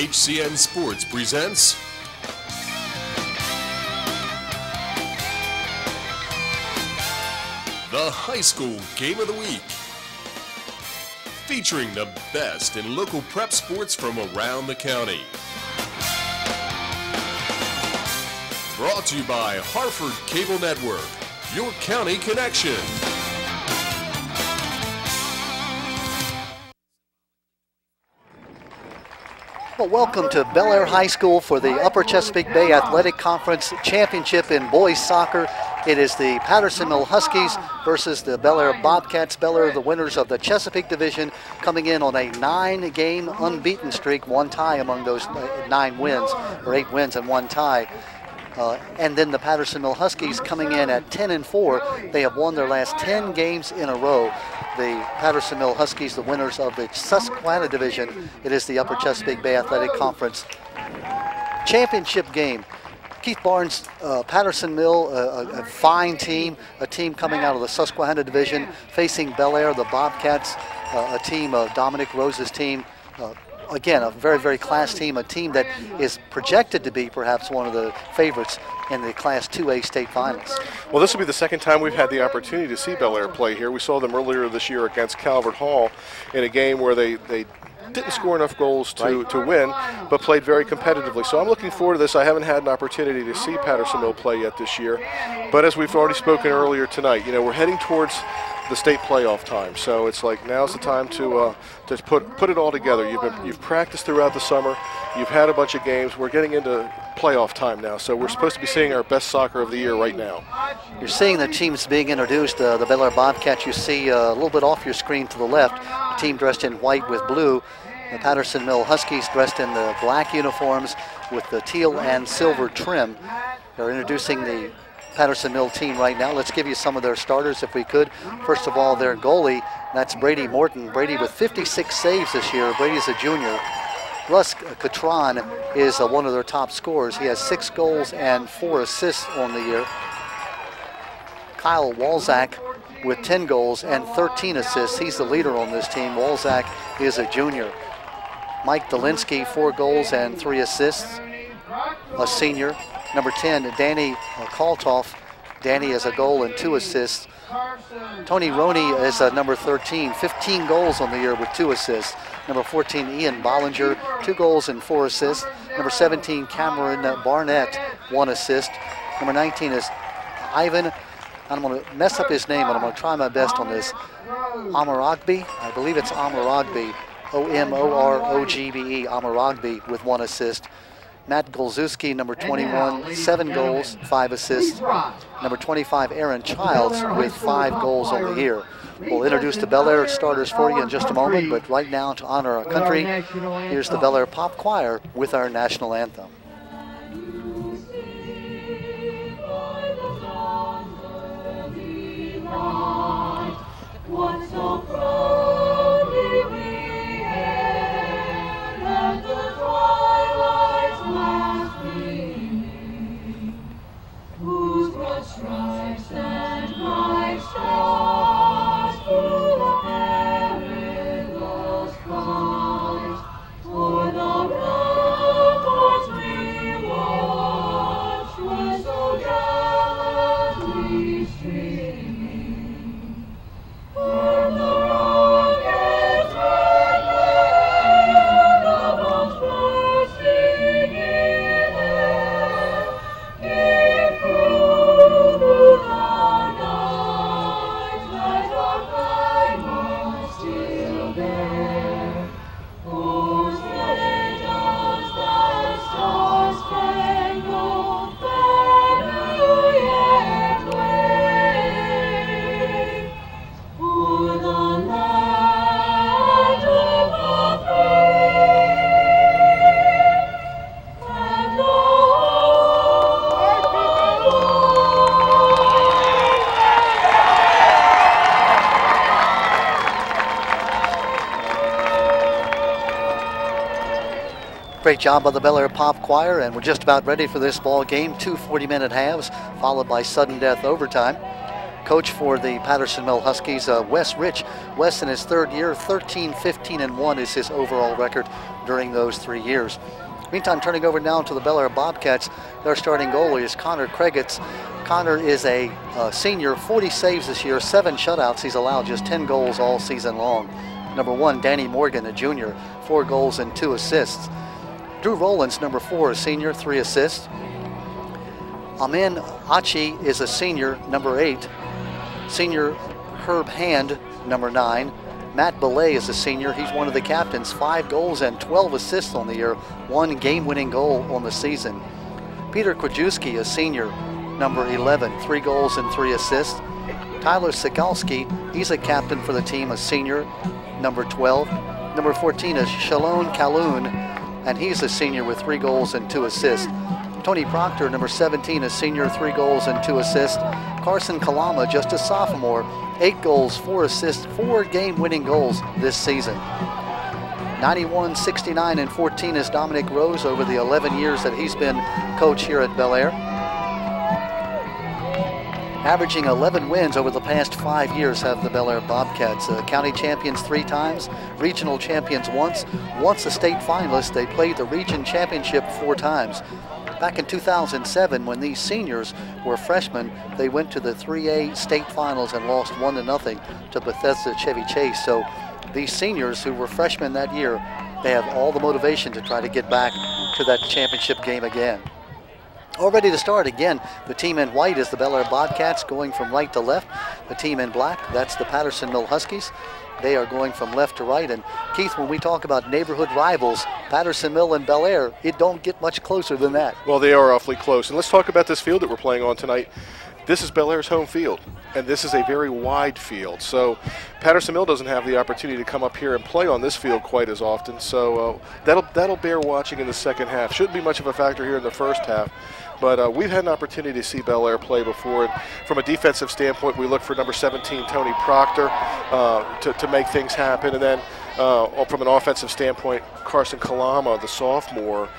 HCN Sports presents the High School Game of the Week, featuring the best in local prep sports from around the county. Brought to you by Harford Cable Network, your county connection. Well, welcome to Bel Air High School for the Upper Chesapeake Bay Athletic Conference Championship in boys soccer. It is the Patterson Mill Huskies versus the Bel Air Bobcats. Bel Air, the winners of the Chesapeake Division, coming in on a 9-game unbeaten streak, one tie among those 9 wins, or 8 wins and 1 tie. And then the Patterson Mill Huskies coming in at 10-4. They have won their last 10 games in a row. The Patterson Mill Huskies, the winners of the Susquehanna Division. It is the Upper Chesapeake Bay Athletic Conference Championship game. Keith Barnes, Patterson Mill, a fine team, a team coming out of the Susquehanna Division, facing Bel Air, the Bobcats, a team of Dominic Rose's team. Again, a very, very class team, a team that is projected to be perhaps one of the favorites in the Class 2A state finals. Well, this will be the second time we've had the opportunity to see Bel Air play here. We saw them earlier this year against Calvert Hall in a game where they didn't score enough goals to win, but played very competitively. So I'm looking forward to this. I haven't had an opportunity to see Patterson Mill play yet this year, but as we've already spoken earlier tonight, you know, we're heading towards the state playoff time. So it's like now's the time to put it all together. You've practiced throughout the summer. You've had a bunch of games. We're getting into playoff time now. So we're supposed to be seeing our best soccer of the year right now. You're seeing the teams being introduced. The Bel Air Bobcats you see a little bit off your screen to the left. A team dressed in white with blue. The Patterson Mill Huskies dressed in the black uniforms with the teal and silver trim. They're introducing the Patterson Mill team right now. Let's give you some of their starters if we could. First of all, their goalie, that's Brady Morton. Brady with 56 saves this year. Brady's a junior. Russ Catron is one of their top scorers. He has 6 goals and 4 assists on the year. Kyle Walzak with 10 goals and 13 assists. He's the leader on this team. Walzak is a junior. Mike Dolinsky, 4 goals and 3 assists, a senior. Number 10, Danny Kaltoff. Danny has a goal and 2 assists. Tony Roney is number 13, 15 goals on the year with 2 assists. Number 14, Ian Bollinger, 2 goals and 4 assists. Number 17, Cameron Barnett, 1 assist. Number 19 is Ivan, I'm going to mess up his name, but I'm going to try my best on this. Amorogbe, I believe it's Amorogbe, O-M-O-R-O-G-B-E, Amorogbe with 1 assist. Matt Golzewski, number 21, 7 goals, 5 assists. Number 25, Aaron Childs with 5 goals on the year. We'll introduce the Bel Air starters for you in just a moment, but right now, to honor our country, here's the Bel Air Pop Choir with our national anthem. What so proudly we hailed at the twilight's last gleaming, whose broad stripes and bright stars through the perilous skies, o'er the ramparts we watched were so gallantly streaming. And the rockets red glare, the bombs bursting in air, came through the night that our flag was still there. Oh, say does that star-spangled banner yet wave o'er the land of the free and the Great job by the Bel Air Pop Choir, and we're just about ready for this ball game. 2 40-minute halves, followed by sudden death overtime. Coach for the Patterson Mill Huskies, Wes Rich. Wes in his third year, 13-15-1 is his overall record during those 3 years. Meantime, turning over now to the Bel Air Bobcats, their starting goalie is Connor Kregitz. Connor is a senior, 40 saves this year, 7 shutouts. He's allowed just 10 goals all season long. Number 1, Danny Morgan, a junior, 4 goals and 2 assists. Drew Rowlands, number 4, a senior, 3 assists. Amin Achi is a senior, number 8. Senior Herb Hand, number 9. Matt Belay is a senior. He's one of the captains, 5 goals and 12 assists on the year, 1 game-winning goal on the season. Peter Krajewski, a senior, number 11, 3 goals and 3 assists. Tyler Sigalski, he's a captain for the team, a senior, number 12. Number 14 is Shalon Kaloun, and he's a senior with 3 goals and 2 assists. Tony Proctor, number 17, a senior, 3 goals and 2 assists. Carson Kalama, just a sophomore, 8 goals, 4 assists, 4 game-winning goals this season. 91, 69, and 14 is Dominic Rose over the 11 years that he's been coach here at Bel Air. Averaging 11 wins over the past 5 years have the Bel Air Bobcats. County champions 3 times, regional champions once a state finalist. They played the region championship 4 times. Back in 2007, when these seniors were freshmen, they went to the 3A state finals and lost 1-0 to Bethesda Chevy Chase. So these seniors who were freshmen that year, they have all the motivation to try to get back to that championship game again. All ready to start again. The team in white is the Bel Air Bobcats going from right to left. The team in black, that's the Patterson Mill Huskies. They are going from left to right. And Keith, when we talk about neighborhood rivals, Patterson Mill and Bel Air, it don't get much closer than that. Well, they are awfully close. And let's talk about this field that we're playing on tonight. This is Bel Air's home field, and this is a very wide field. So Patterson Mill doesn't have the opportunity to come up here and play on this field quite as often. So that'll bear watching in the second half. Shouldn't be much of a factor here in the first half. But we've had an opportunity to see Bel Air play before. And from a defensive standpoint, we look for number 17, Tony Proctor, to make things happen. And then from an offensive standpoint, Carson Kalama, the sophomore,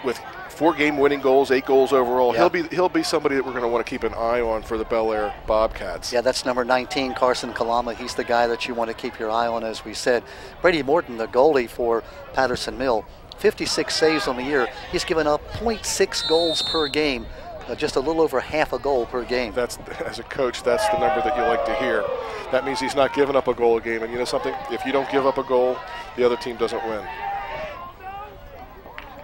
with 4 game-winning goals, 8 goals overall. Yeah. He'll be somebody that we're going to want to keep an eye on for the Bel Air Bobcats. Yeah, that's number 19, Carson Kalama. He's the guy that you want to keep your eye on, as we said. Brady Morton, the goalie for Patterson Mill, 56 saves on the year. He's given up 0.6 goals per game, just a little over half a goal per game. That's, as a coach, that's the number that you like to hear. That means he's not giving up a goal a game. And you know something? If you don't give up a goal, the other team doesn't win.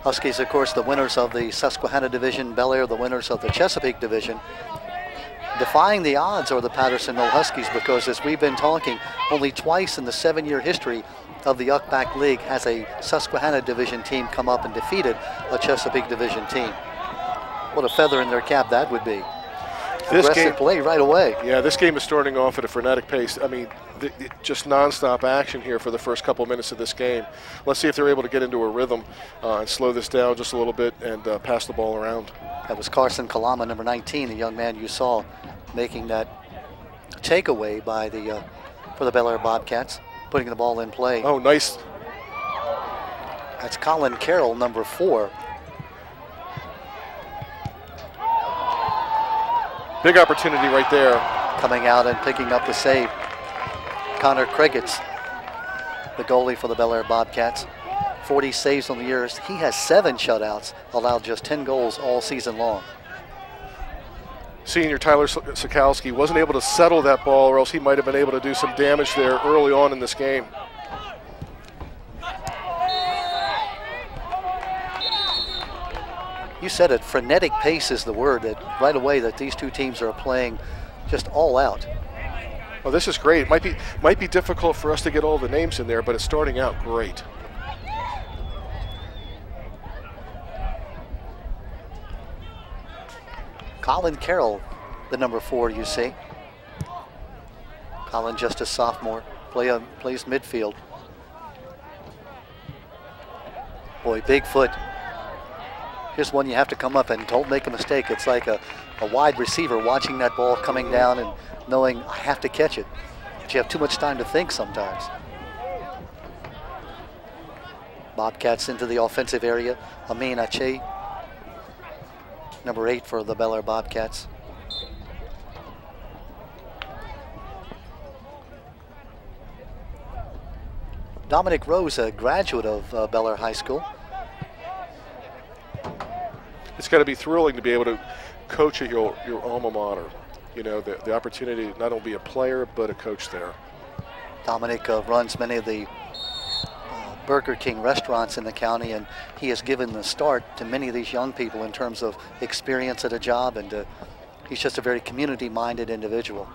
Huskies, of course, the winners of the Susquehanna division. Bel Air, the winners of the Chesapeake division. Defying the odds are the Patterson Mill Huskies, because as we've been talking, only twice in the 7-year history of the UCBAC League has a Susquehanna division team come up and defeated a Chesapeake division team. What a feather in their cap that would be. This Aggressive game, play right away. Yeah, this game is starting off at a frenetic pace. I mean, just nonstop action here for the first couple minutes of this game. Let's see if they're able to get into a rhythm and slow this down just a little bit and pass the ball around. That was Carson Kalama, number 19, the young man you saw making that takeaway by the for the Bel Air Bobcats, putting the ball in play. Oh, nice. That's Colin Carroll, number 4. Big opportunity right there. Coming out and picking up the save, Connor Kregitz, the goalie for the Bel Air Bobcats. 40 saves on the year. He has 7 shutouts, allowed just 10 goals all season long. Senior Tyler Sikalski wasn't able to settle that ball, or else he might have been able to do some damage there early on in this game. You said it, frenetic pace is the word, that right away that these two teams are playing just all out. Well, this is great. It might be difficult for us to get all the names in there, but it's starting out great. Colin Carroll, the number 4, you see. Colin, just a sophomore, plays midfield. Boy, big foot. Here's one you have to come up and don't make a mistake. It's like a wide receiver watching that ball coming down and knowing I have to catch it. But you have too much time to think sometimes. Bobcats into the offensive area. Amin Ache, number 8 for the Bel Air Bobcats. Dominic Rose, a graduate of Bel Air High School. It's got to be thrilling to be able to coach at your alma mater. You know, the opportunity to not only be a player, but a coach there. Dominic runs many of the Burger King restaurants in the county, and he has given the start to many of these young people in terms of experience at a job, and he's just a very community-minded individual.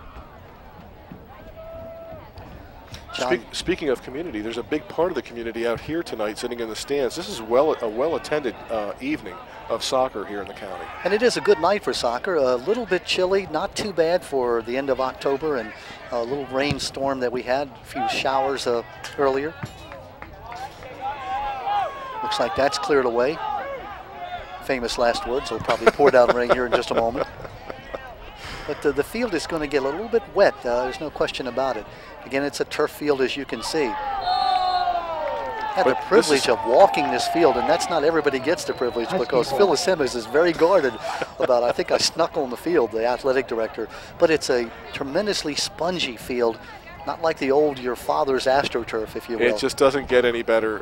Speaking of community, there's a big part of the community out here tonight sitting in the stands. This is a well-attended evening of soccer here in the county. And it is a good night for soccer. A little bit chilly, not too bad for the end of October, and a little rainstorm that we had, a few showers earlier. Looks like that's cleared away. Famous last words. It'll probably pour down rain here in just a moment. But the field is going to get a little bit wet. There's no question about it. Again, it's a turf field, as you can see. Had the privilege of walking this field, and that's not everybody gets the privilege, because Phyllis Simmons is very guarded about, I think I snuck on the field, the athletic director. But it's a tremendously spongy field, not like the old your father's AstroTurf, if you will. It just doesn't get any better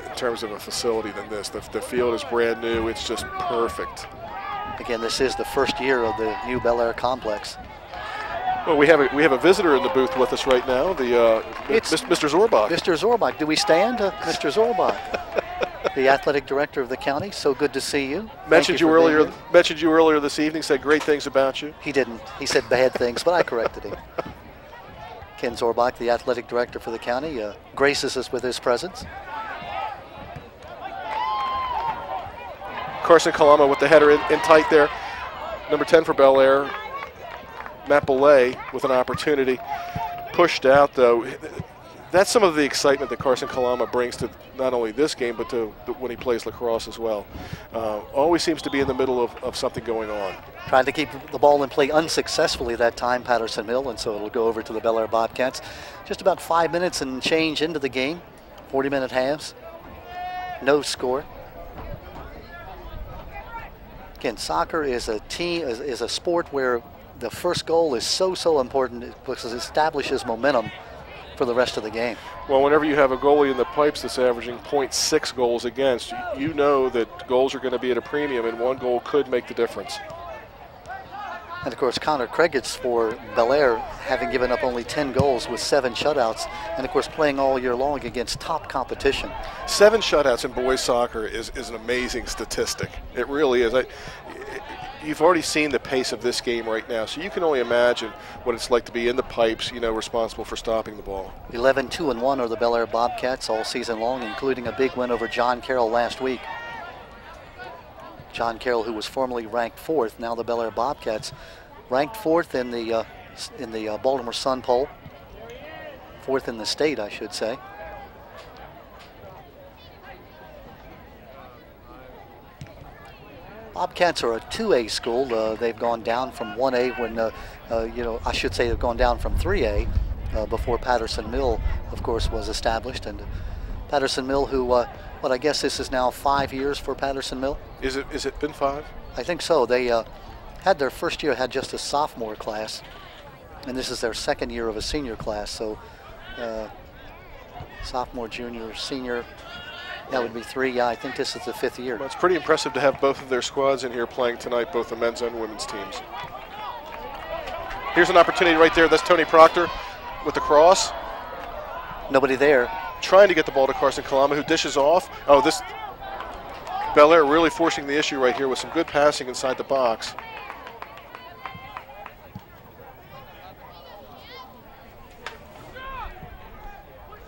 in terms of a facility than this. The field is brand new. It's just perfect. Again, this is the first year of the new Bel Air complex. Well, we have a visitor in the booth with us right now. It's Mr. Zorbach. Mr. Zorbach, do we stand? Mr. Zorbach, the athletic director of the county. So good to see you. Mentioned you earlier this evening. Said great things about you. He didn't. He said bad things, but I corrected him. Ken Zorbach, the athletic director for the county, graces us with his presence. Carson Kalama with the header in tight there. Number 10 for Bel Air, Matt Belay with an opportunity. Pushed out, though. That's some of the excitement that Carson Kalama brings to not only this game, but to when he plays lacrosse as well. Always seems to be in the middle of something going on. Trying to keep the ball in play unsuccessfully that time, Patterson Mill, and so it'll go over to the Bel Air Bobcats. Just about 5 minutes and change into the game, 40-minute halves. No score. Again, soccer is a sport where the first goal is so important because it establishes momentum for the rest of the game. Well, whenever you have a goalie in the pipes that's averaging .6 goals against, you know that goals are going to be at a premium, and one goal could make the difference. And of course, Connor Kregitz for Bel Air, having given up only 10 goals with 7 shutouts, and of course playing all year long against top competition. 7 shutouts in boys soccer is an amazing statistic. It really is. You've already seen the pace of this game right now, so you can only imagine what it's like to be in the pipes, responsible for stopping the ball. 11-2-1 are the Bel Air Bobcats all season long, including a big win over John Carroll last week. John Carroll, who was formerly ranked 4th, now the Bel Air Bobcats ranked 4th in the Baltimore Sun poll, 4th in the state, I should say. Bobcats are a 2A school. They've gone down from 1A when, I should say they've gone down from 3A before Patterson Mill, of course, was established. And Patterson Mill, who, I guess this is now 5 years for Patterson Mill. Is it been 5? I think so. They had their first year, had just a sophomore class, and this is their second year of a senior class. So sophomore, junior, senior, that would be 3. Yeah, I think this is the 5th year. Well, it's pretty impressive to have both of their squads in here playing tonight, both the men's and women's teams. Here's an opportunity right there. That's Tony Proctor with the cross. Nobody there. Trying to get the ball to Carson Kalama, who dishes off. Oh, this Bel Air really forcing the issue right here with some good passing inside the box.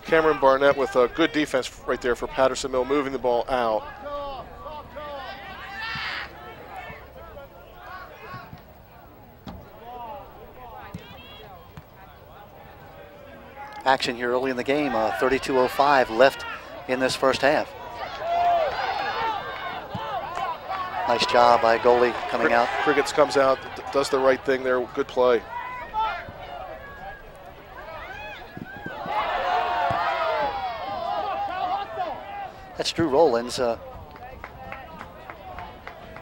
Cameron Barnett with a good defense right there for Patterson Mill, moving the ball out. Action here early in the game, 32:05 left in this first half. Nice job by goalie coming out. Kregitz comes out, does the right thing there, good play. That's Drew Rollins.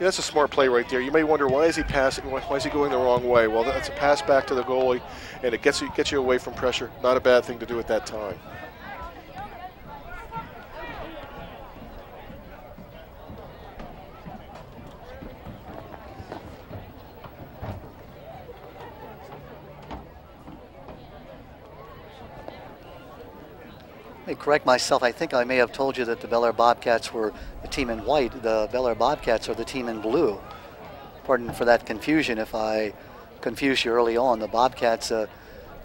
Yeah, that's a smart play right there. You may wonder, why is he passing? Why is he going the wrong way? Well, that's a pass back to the goalie, and it gets you away from pressure. Not a bad thing to do at that time. me correct myself. I think I may have told you that the Bel Air Bobcats were the team in white. The Bel Air Bobcats are the team in blue. Pardon for that confusion if I confused you early on. The Bobcats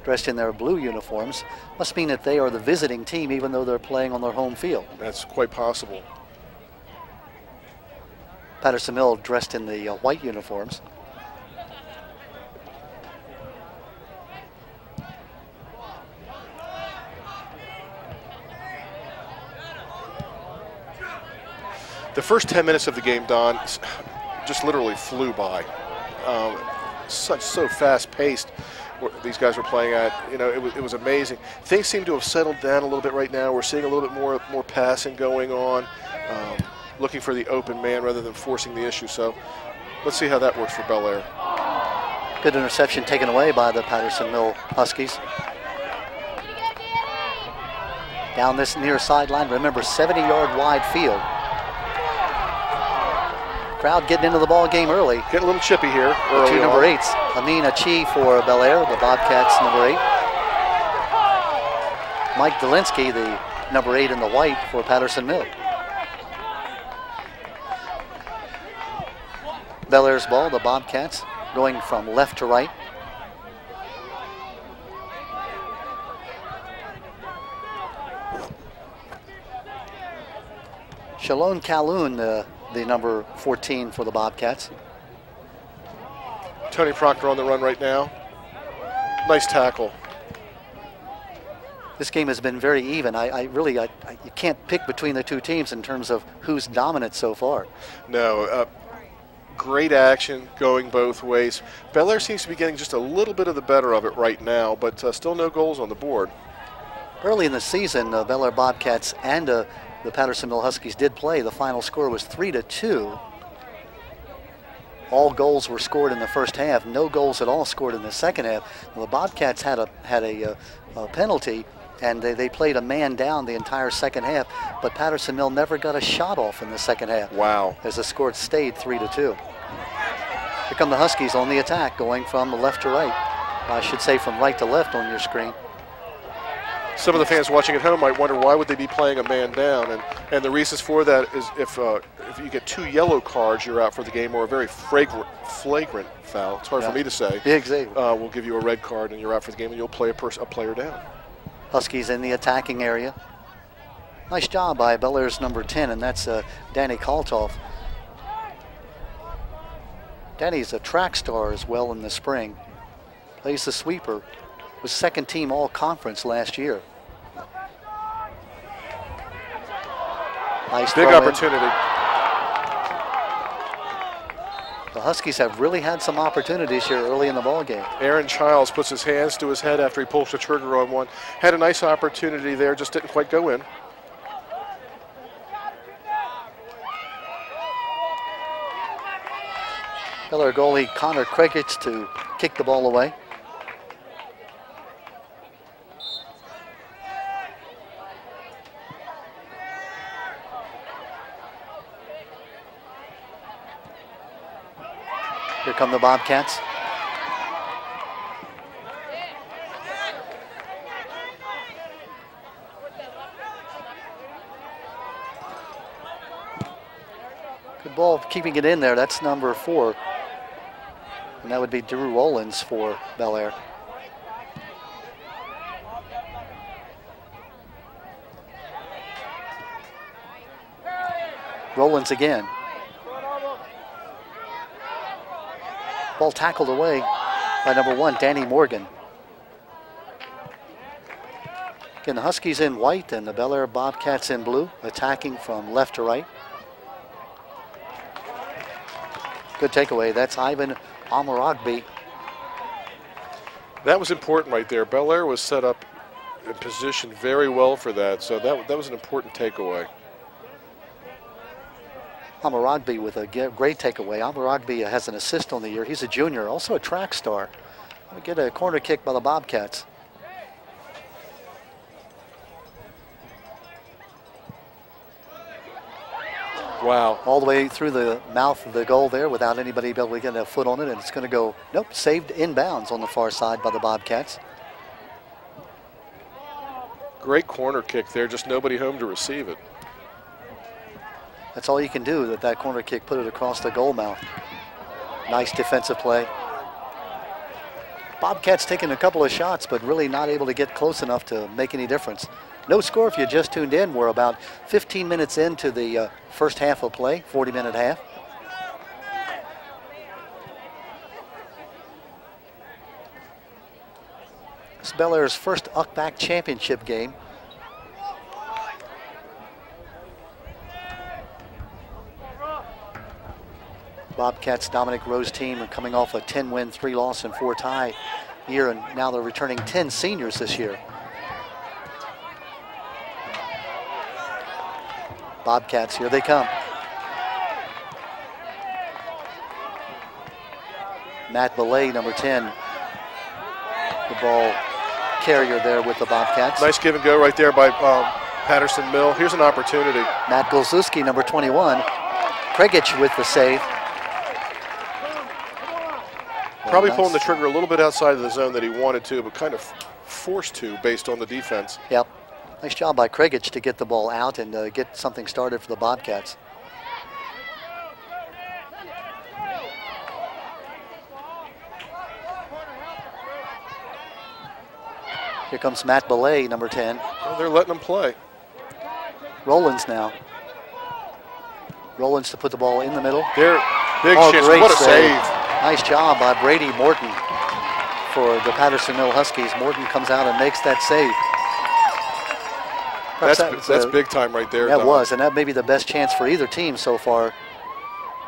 dressed in their blue uniforms must mean that they are the visiting team even though they're playing on their home field. That's quite possible. Patterson Mill dressed in the white uniforms. The first 10 minutes of the game, Don, just literally flew by. So fast-paced. These guys were playing at, you know, it was amazing. Things seem to have settled down a little bit right now. We're seeing a little bit more passing going on, looking for the open man rather than forcing the issue. So let's see how that works for Bel Air. Good interception taken away by the Patterson Mill Huskies. Down this near sideline, remember 70-yard wide field. Crowd getting into the ball game early. Getting a little chippy here. The two number 8s. Amin Achi for Bel Air, the Bobcats number 8. Mike Delinsky, the number 8 in the white for Patterson Mill. Bel Air's ball, the Bobcats going from left to right. Shalon Calhoun, the number 14 for the Bobcats. Tony Proctor on the run right now. Nice tackle. This game has been very even. You can't pick between the two teams in terms of who's dominant so far. No, great action going both ways. Bel Air seems to be getting just a little bit of the better of it right now, but still no goals on the board. Early in the season, Bel Air Bobcats and the Patterson Mill Huskies did play. The final score was 3-2. All goals were scored in the first half. No goals at all scored in the second half. Well, the Bobcats had a penalty, and they played a man down the entire second half, but Patterson Mill never got a shot off in the second half. Wow. As the score stayed 3-2. Here come the Huskies on the attack, going from left to right. I should say from right to left on your screen. Some of the fans watching at home might wonder why would they be playing a man down, and the reasons for that is if you get 2 yellow cards, you're out for the game, or a very flagrant foul. It's hard for me to say. Yeah, exactly. We'll give you a red card and you're out for the game, and you'll play a player down. Huskies in the attacking area. Nice job by Bel Air's number 10, and that's Danny Kaltoff. Danny's a track star as well in the spring. Plays the sweeper. Was second team all-conference last year. Nice big opportunity. The Huskies have really had some opportunities here early in the ball game. Aaron Childs puts his hands to his head after he pulls the trigger on one. Had a nice opportunity there, just didn't quite go in. Bel Air goalie Connor Krekich to kick the ball away. Here come the Bobcats. Good ball, keeping it in there. That's number 4. And that would be Drew Rollins for Bel Air. Rollins again. Ball tackled away by number 1, Danny Morgan. Again, the Huskies in white and the Bel Air Bobcats in blue, attacking from left to right. Good takeaway. That's Ivan Amaragbi. That was important right there. Bel Air was set up in position very well for that, so that was an important takeaway. Amaragbi with a great takeaway. Amaragbi has an assist on the year. He's a junior, also a track star. We get a corner kick by the Bobcats. Wow. All the way through the mouth of the goal there without anybody being able to get a foot on it, and it's going to go, nope, saved inbounds on the far side by the Bobcats. Great corner kick there, just nobody home to receive it. That's all you can do with that corner kick, put it across the goal mouth. Nice defensive play. Bobcats taking a couple of shots, but really not able to get close enough to make any difference. No score if you just tuned in. We're about 15 minutes into the first half of play, 40-minute half. It's Bel Air's first UCBAC championship game. Bobcats Dominic Rowe's team are coming off a 10-win, 3-loss, and 4-tie year, and now they're returning 10 seniors this year. Bobcats, here they come. Matt Belay, number 10, the ball carrier there with the Bobcats. Nice give and go right there by Patterson Mill. Here's an opportunity. Matt Golzewski, number 21. Kregich with the save. Probably pulling the trigger a little bit outside of the zone that he wanted to, but kind of forced to based on the defense. Yep. Nice job by Kregich to get the ball out and get something started for the Bobcats. Here comes Matt Belay, number 10. Well, they're letting him play. Rollins now. Rollins to put the ball in the middle. There, big chance. Great What a save. Nice job by Brady Morton for the Patterson Mill Huskies. Morton comes out and makes that save. That's big time right there. That was, and that may be the best chance for either team so far.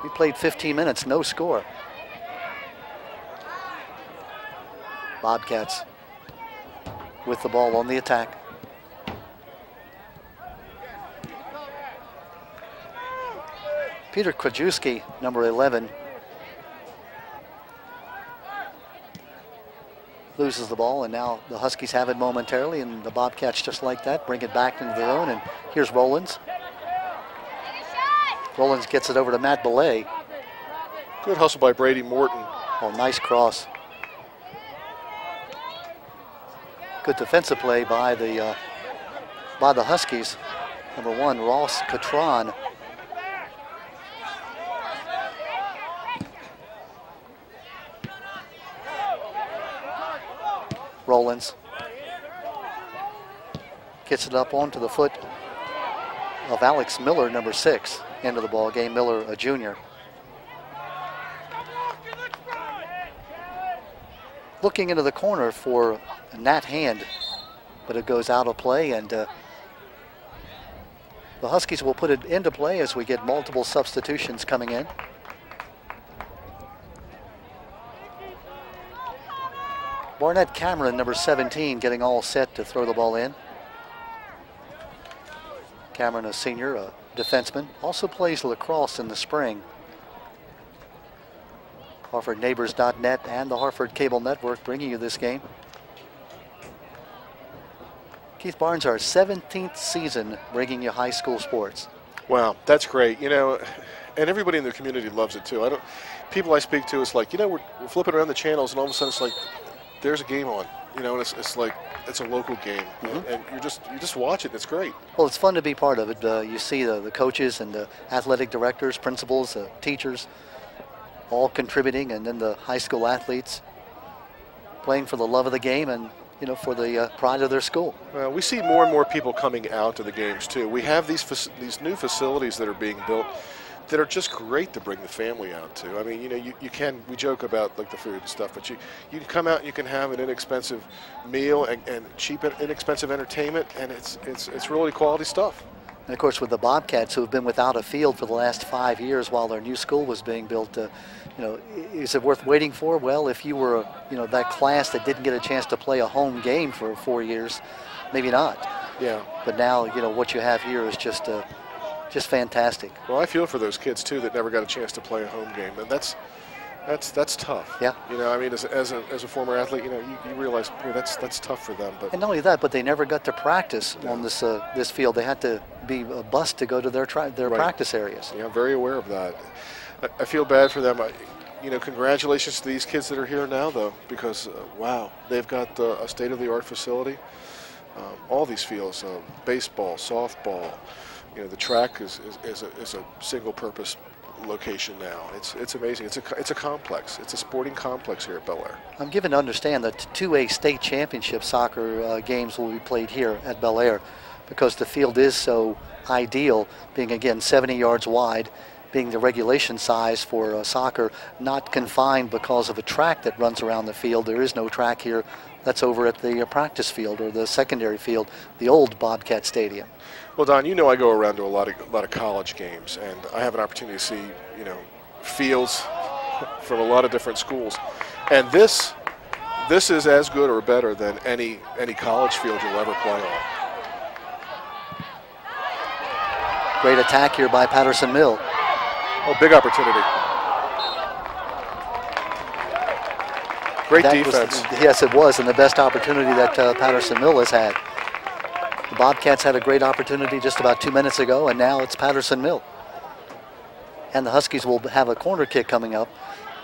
We played 15 minutes, no score. Bobcats with the ball on the attack. Peter Krajewski, number 11, loses the ball, and now the Huskies have it momentarily, and the Bobcats, just like that, bring it back into their own. And here's Rollins. Rollins gets it over to Matt Belay. Good hustle by Brady Morton. Oh, nice cross. Good defensive play by the Huskies. Number 1, Ross Catron. Rollins gets it up onto the foot of Alex Miller, number 6, into the ball game. Miller, a junior. Looking into the corner for Nat Hand, but it goes out of play, and the Huskies will put it into play as we get multiple substitutions coming in. Barnett Cameron, number 17, getting all set to throw the ball in. Cameron, a senior, a defenseman, also plays lacrosse in the spring. HarfordNeighbors.net and the Harford Cable Network bringing you this game. Keith Barnes, our 17th season bringing you high school sports. Wow, that's great. You know, and everybody in the community loves it too. People I speak to, it's like, you know, we're flipping around the channels, and all of a sudden it's like, there's a game on, you know, and it's like it's a local game, and you just watch it. And it's great. Well, it's fun to be part of it. You see the coaches and the athletic directors, principals, teachers, all contributing, and then the high school athletes playing for the love of the game and, you know, for the pride of their school. Well, we see more and more people coming out to the games too. We have these new facilities that are being built that are just great to bring the family out to. I mean, you know, we joke about like the food and stuff, but you can come out and you can have an inexpensive meal and cheap and inexpensive entertainment, and it's really quality stuff. And of course, with the Bobcats, who have been without a field for the last 5 years while their new school was being built, you know, is it worth waiting for? Well, if you were, you know, that class that didn't get a chance to play a home game for 4 years, maybe not. Yeah. But now, you know, what you have here is just fantastic. Well, I feel for those kids too that never got a chance to play a home game, and that's tough. Yeah. You know, I mean, as a former athlete, you know, you realize, boy, that's tough for them. But and not only that, but they never got to practice on this field. They had to be bused to go to their practice areas. Yeah, I'm very aware of that. I feel bad for them. You know, congratulations to these kids that are here now, though, because wow, they've got a state-of-the-art facility. all these fields, baseball, softball. You know, the track is a single-purpose location now. It's amazing. It's a complex. It's a sporting complex here at Bel Air. I'm given to understand that 2A state championship soccer games will be played here at Bel Air because the field is so ideal, being again 70 yards wide, being the regulation size for soccer, not confined because of a track that runs around the field. There is no track here. That's over at the practice field or the secondary field, the old Bobcat Stadium. Well, Don, you know I go around to a lot of college games, and I have an opportunity to see, you know, fields from a lot of different schools, and this is as good or better than any college field you'll ever play on. Great attack here by Patterson Mill. Oh, big opportunity. Great defense. Yes, it was, and the best opportunity that Patterson Mill has had. The Bobcats had a great opportunity just about 2 minutes ago, and now it's Patterson Mill. And the Huskies will have a corner kick coming up.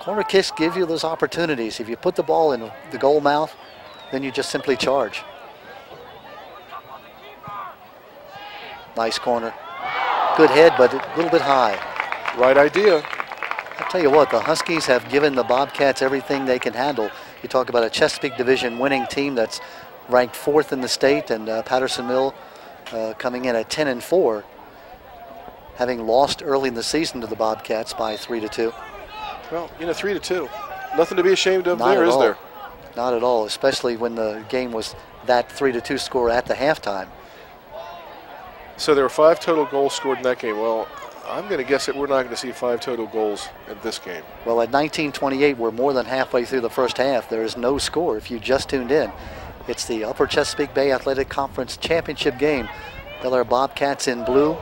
Corner kicks give you those opportunities. If you put the ball in the goal mouth, then you just simply charge. Nice corner. Good head, but a little bit high. Right idea. I'll tell you what, the Huskies have given the Bobcats everything they can handle. You talk about a Chesapeake Division winning team that's ranked 4th in the state, and Patterson Mill coming in at 10-4, having lost early in the season to the Bobcats by 3-2. Well, you know, 3-2. Nothing to be ashamed of there, is there? Not at all, especially when the game was that 3-2 score at the halftime. So there were 5 total goals scored in that game. Well, I'm going to guess that we're not going to see 5 total goals in this game. Well, at 19:28, we're more than halfway through the first half. There is no score if you just tuned in. It's the Upper Chesapeake Bay Athletic Conference Championship game. Bel Air Bobcats in blue,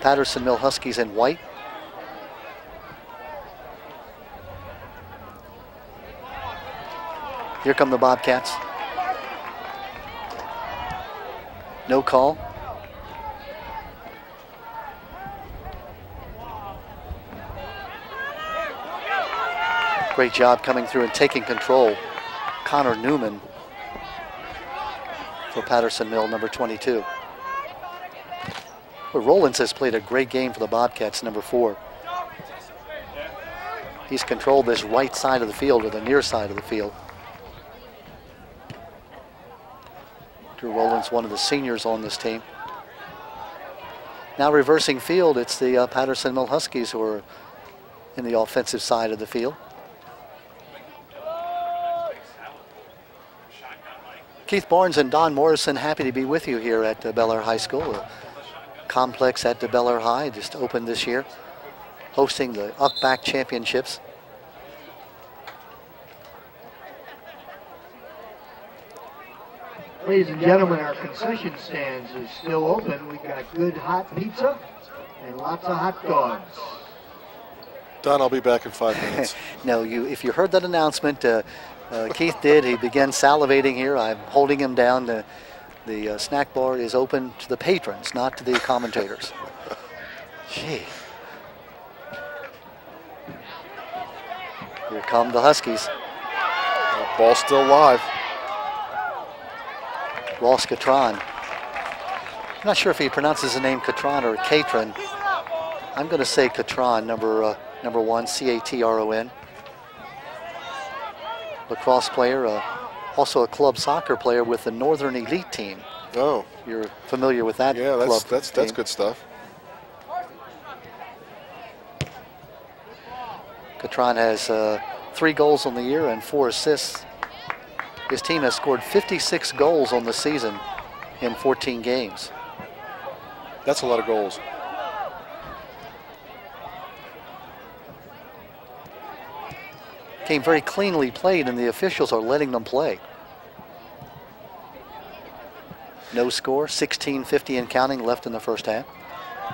Patterson Mill Huskies in white. Here come the Bobcats. No call. Great job coming through and taking control. Connor Newman for Patterson Mill, number 22. Well, Rollins has played a great game for the Bobcats, number 4. He's controlled this right side of the field, or the near side of the field. Drew Rollins, one of the seniors on this team. Now reversing field, it's the Patterson Mill Huskies who are in the offensive side of the field. Keith Barnes and Don Morrison, happy to be with you here at Bel Air High School. A complex at Bel Air High, just opened this year, hosting the UCBAC Championships. Ladies and gentlemen, our concession stands is still open. We've got good hot pizza and lots of hot dogs. Don, I'll be back in 5 minutes. No, if you heard that announcement, Keith did. He began salivating here. I'm holding him down. The snack bar is open to the patrons, not to the commentators. Gee. Here come the Huskies. Ball still live. Ross Catron. I'm not sure if he pronounces the name Catron or Catron. I'm going to say Catron, number 1, C-A-T-R-O-N. Lacrosse player, also a club soccer player with the Northern Elite team. Oh, you're familiar with that? Yeah, club that's good stuff. Catron has 3 goals on the year and 4 assists. His team has scored 56 goals on the season in 14 games. That's a lot of goals. Game very cleanly played, and the officials are letting them play. No score, 16:50 and counting left in the first half.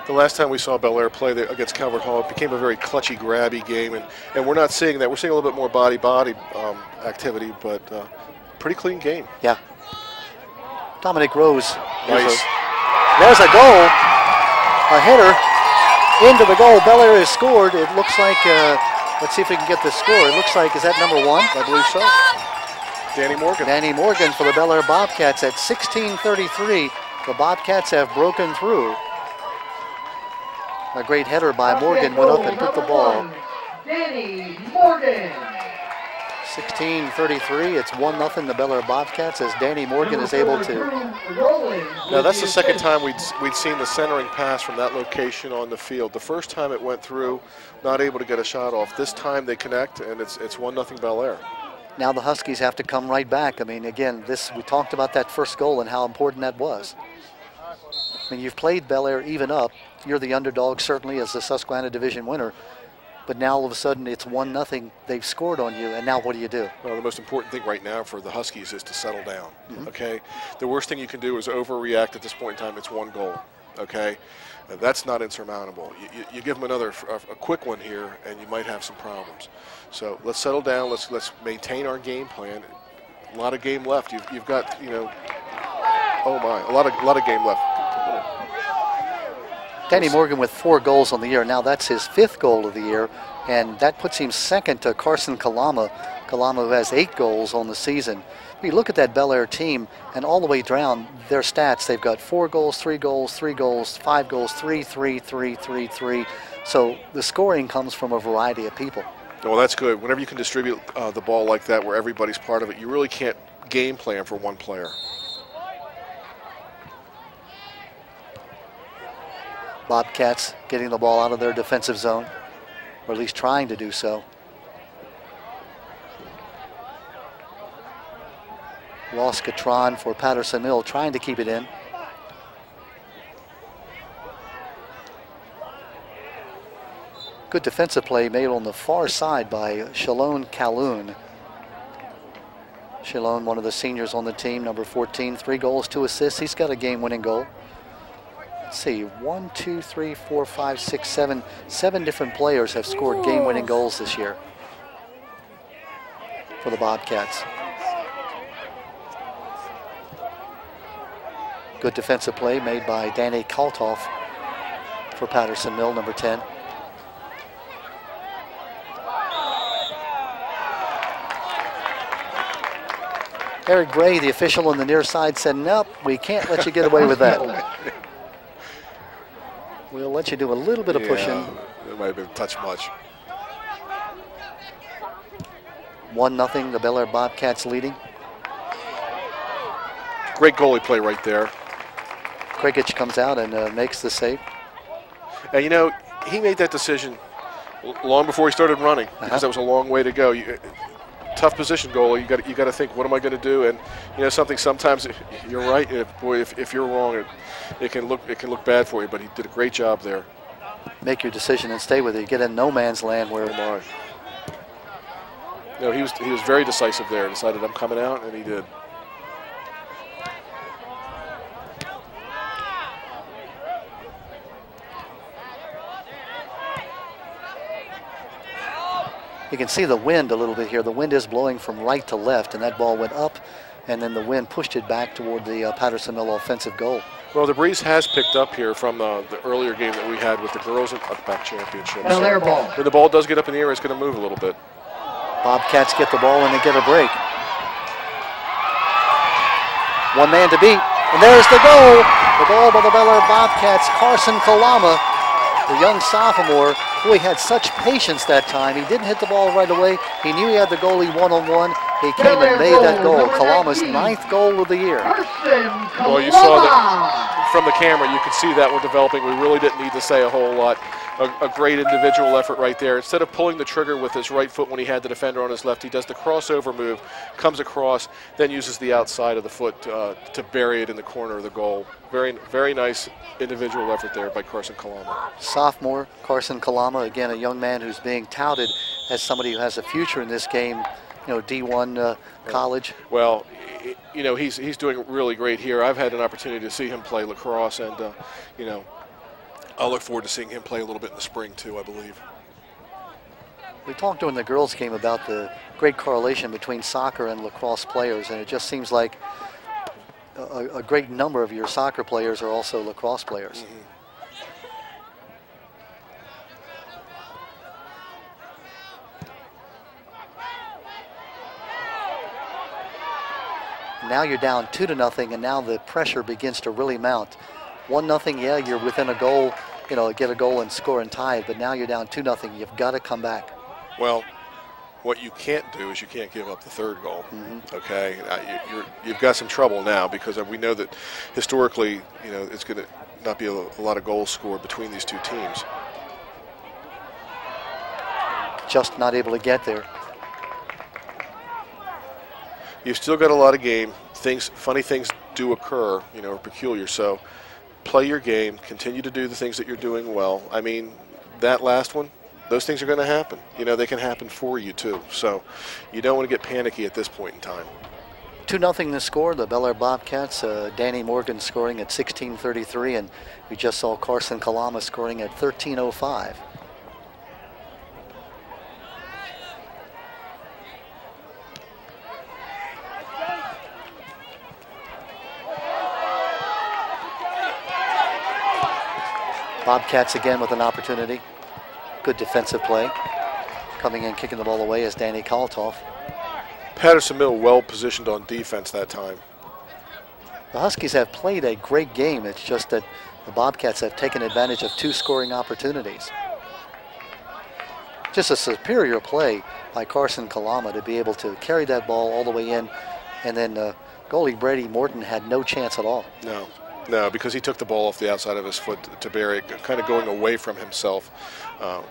The last time we saw Bel Air play against Calvert Hall, it became a very clutchy, grabby game, and we're not seeing that. We're seeing a little bit more body activity, but pretty clean game. Yeah. Dominic Rose. Nice. There's a goal. A header into the goal. Bel Air has scored. It looks like, let's see if we can get the score. It looks like, is that number 1? I believe so. Danny Morgan. Danny Morgan for the Bel Air Bobcats at 16:33. The Bobcats have broken through. A great header by Morgan went up and hit the ball. Danny Morgan. 16:33. It's 1-0 the Bel Air Bobcats as Danny Morgan is able to. Now that's the second time we'd seen the centering pass from that location on the field. The first time it went through, not able to get a shot off. This time they connect, and it's 1-0 Bel Air. Now the Huskies have to come right back. I mean, again, we talked about that first goal and how important that was. I mean, you've played Bel Air even up. You're the underdog, certainly, as the Susquehanna Division winner. But now all of a sudden it's 1-0. They've scored on you, and now what do you do? Well, the most important thing right now for the Huskies is to settle down, okay? The worst thing you can do is overreact at this point in time. It's 1 goal, okay? That's not insurmountable. You give them another a quick one here, and you might have some problems. So let's settle down. Let's maintain our game plan. A lot of game left. You've got, you know, oh my, a lot of game left. Danny Morgan with 4 goals on the year. Now that's his 5th goal of the year, and that puts him second to Carson Kalama. Kalama, who has 8 goals on the season. You look at that Bel Air team, and all the way down their stats, they've got 4 goals, 3 goals, 3 goals, 5 goals, 3, 3, 3, 3, 3. So the scoring comes from a variety of people. Well, that's good. Whenever you can distribute the ball like that, where everybody's part of it, you really can't game plan for one player. Bobcats getting the ball out of their defensive zone, or at least trying to do so. Ross Catron for Patterson Mill, trying to keep it in. Good defensive play made on the far side by Shalone Calhoun. Shalone, one of the seniors on the team, number 14, 3 goals, 2 assists. He's got a game-winning goal. Let's see, 1, 2, 3, 4, 5, 6, 7. 7 different players have scored game-winning goals this year for the Bobcats. Good defensive play made by Danny Kaltoff for Patterson Mill, number 10. Eric Gray, the official on the near side, said, nope, we can't let you get away with that. We'll let you do a little bit of pushing. It might have been a touch much. 1-0, the Bel Air Bobcats leading. Great goalie play right there. Krigich comes out and makes the save. And you know, he made that decision long before he started running, because that was a long way to go. Tough position goalie. You got to think, what am I going to do? And you know something. Sometimes you're right. If you're wrong, it can look bad for you. But he did a great job there. Make your decision and stay with it. You get in no man's land where. Oh my. No, he was very decisive there. Decided I'm coming out, and he did. You can see the wind a little bit here. The wind is blowing from right to left, and that ball went up, and then the wind pushed it back toward the Patterson Mill offensive goal. Well, the breeze has picked up here from the earlier game that we had with the girls at UCBAC championship. Bel Air ball. When the ball does get up in the air, it's going to move a little bit. Bobcats get the ball and they get a break. 1 man to beat, and there's the goal. The goal by the Bel Air Bobcats, Carson Kalama, the young sophomore. Boy, had such patience that time. He didn't hit the ball right away. He knew he had the goalie one-on-one. He came and made that goal. Kalama's 9th goal of the year. Well, you saw that from the camera. You could see that one developing. We really didn't need to say a whole lot. A great individual effort right there. Instead of pulling the trigger with his right foot when he had the defender on his left, he does the crossover move, comes across, then uses the outside of the foot to bury it in the corner of the goal. Very, very nice individual effort there by Carson Kalama. Sophomore Carson Kalama, again, a young man who's being touted as somebody who has a future in this game, you know, D1 college. Well, you know, he's doing really great here. I've had an opportunity to see him play lacrosse, and, you know, I'll look forward to seeing him play a little bit in the spring, too, I believe. We talked during the girls' game about the great correlation between soccer and lacrosse players, and it just seems like a great number of your soccer players are also lacrosse players. Mm-hmm. Now you're down 2-0, and now the pressure begins to really mount. 1-0, yeah, you're within a goal, get a goal and score and tie it, but now you're down 2-0. You've got to come back. Well, what you can't do is you can't give up the third goal. Okay, you've got some trouble now because we know that historically, it's going to not be a lot of goals scored between these two teams. Just not able to get there. You've still got a lot of game. Funny things do occur, are peculiar. So play your game, continue to do the things that you're doing well. I mean, that last one, those things are going to happen. They can happen for you too. So you don't want to get panicky at this point in time. 2-0 the score. The Bel Air Bobcats, Danny Morgan scoring at 16:33, and we just saw Carson Kalama scoring at 13:05. Bobcats again with an opportunity. Good defensive play. Coming in, kicking the ball away is Danny Kaltoff. Patterson Mill well positioned on defense that time. The Huskies have played a great game. It's just that the Bobcats have taken advantage of 2 scoring opportunities. Just a superior play by Carson Kalama to be able to carry that ball all the way in, and then goalie Brady Morton had no chance at all. No, because he took the ball off the outside of his foot to bury it, kind of going away from himself.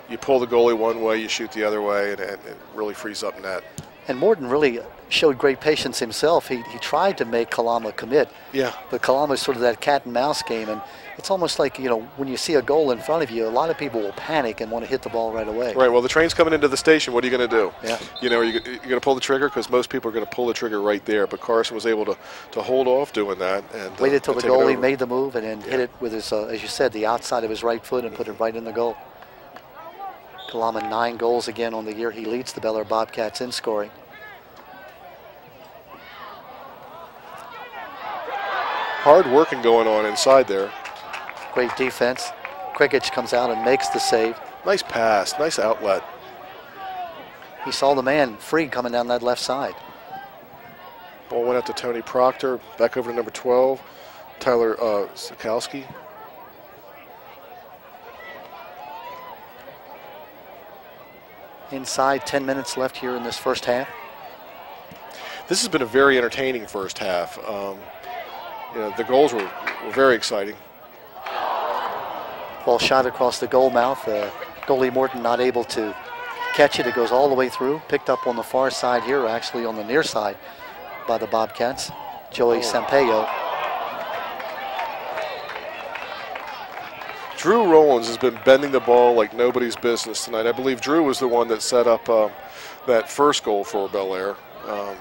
You pull the goalie one way, you shoot the other way, and it really frees up net. And Morton really showed great patience himself. He tried to make Kalama commit. Yeah. But Kalama is sort of that cat and mouse game, and it's almost like, when you see a goal in front of you, a lot of people will panic and want to hit the ball right away. Right, well, the train's coming into the station. What are you going to do? Yeah. Are you going to pull the trigger? Because most people are going to pull the trigger right there, but Carson was able to hold off doing that. And waited till the goalie made the move and then hit it with his, as you said, the outside of his right foot and put it right in the goal. Kalama 9 goals again on the year. He leads the Bel Air Bobcats in scoring. Hard working going on inside there. Great defense. Krikic comes out and makes the save. Nice pass, nice outlet. He saw the man free coming down that left side. Ball went out to Tony Proctor, back over to number 12, Tyler Sikowski. Inside, 10 minutes left here in this first half. This has been a very entertaining first half. The goals were very exciting. Ball shot across the goal mouth. Goalie Morton not able to catch it. It goes all the way through. Picked up on the far side here, actually on the near side by the Bobcats. Joey Sampaio. Drew Rollins has been bending the ball like nobody's business tonight. I believe Drew was the one that set up that first goal for Bel Air.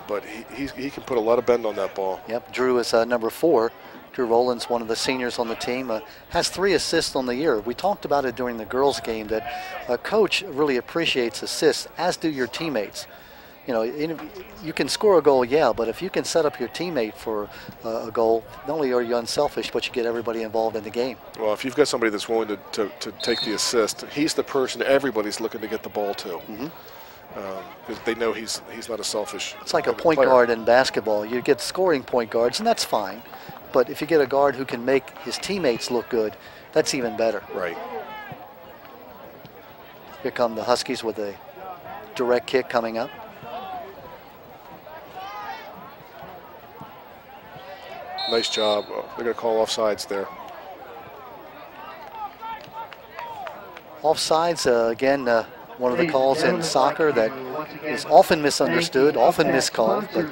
But he can put a lot of bend on that ball. Yep, Drew is number 4. Drew Rollins, one of the seniors on the team, has 3 assists on the year. We talked about it during the girls' game that a coach really appreciates assists, as do your teammates. You can score a goal, yeah, but if you can set up your teammate for a goal, not only are you unselfish, but you get everybody involved in the game. Well, if you've got somebody that's willing to take the assist, he's the person everybody's looking to get the ball to. Because they know he's not a selfish. It's like a point guard in basketball. You get scoring point guards, and that's fine. But if you get a guard who can make his teammates look good, that's even better. Right. Here come the Huskies with a direct kick coming up. Nice job. They're going to call offsides there. Offsides, again, one of the calls in soccer that is often misunderstood, often miscalled, but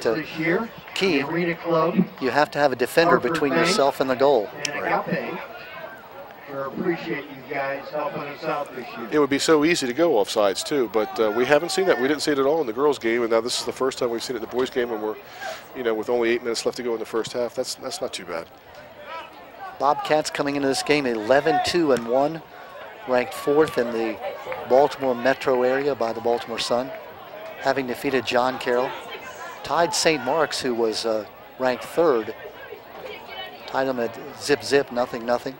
key, you have to have a defender between yourself and the goal. Appreciate you guys helping us out this year. It would be so easy to go offsides too, but we haven't seen that. We didn't see it at all in the girls' game, and now this is the first time we've seen it in the boys' game, and we're, with only 8 minutes left to go in the first half. That's not too bad. Bobcats coming into this game 11-2-1, ranked 4th in the Baltimore metro area by the Baltimore Sun, having defeated John Carroll. Tied St. Mark's, who was ranked 3rd. Tied them at zip, 0-0.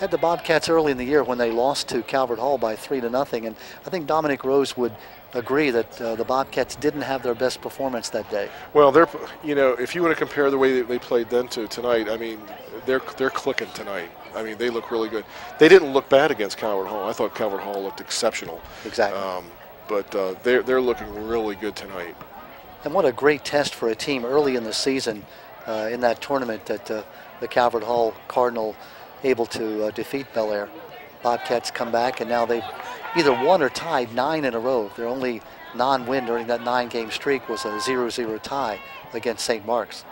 had the Bobcats early in the year when they lost to Calvert Hall by 3-0, and I think Dominic Rose would agree that the Bobcats didn't have their best performance that day. Well, if you want to compare the way that they played then to tonight, I mean, they're clicking tonight. I mean, they look really good. They didn't look bad against Calvert Hall. I thought Calvert Hall looked exceptional. Exactly. But they're looking really good tonight. And what a great test for a team early in the season in that tournament that the Calvert Hall Cardinal able to defeat Bel Air. Bobcats come back, and now they've either won or tied 9 in a row. Their only non-win during that 9-game streak was a 0-0 tie against St. Mark's.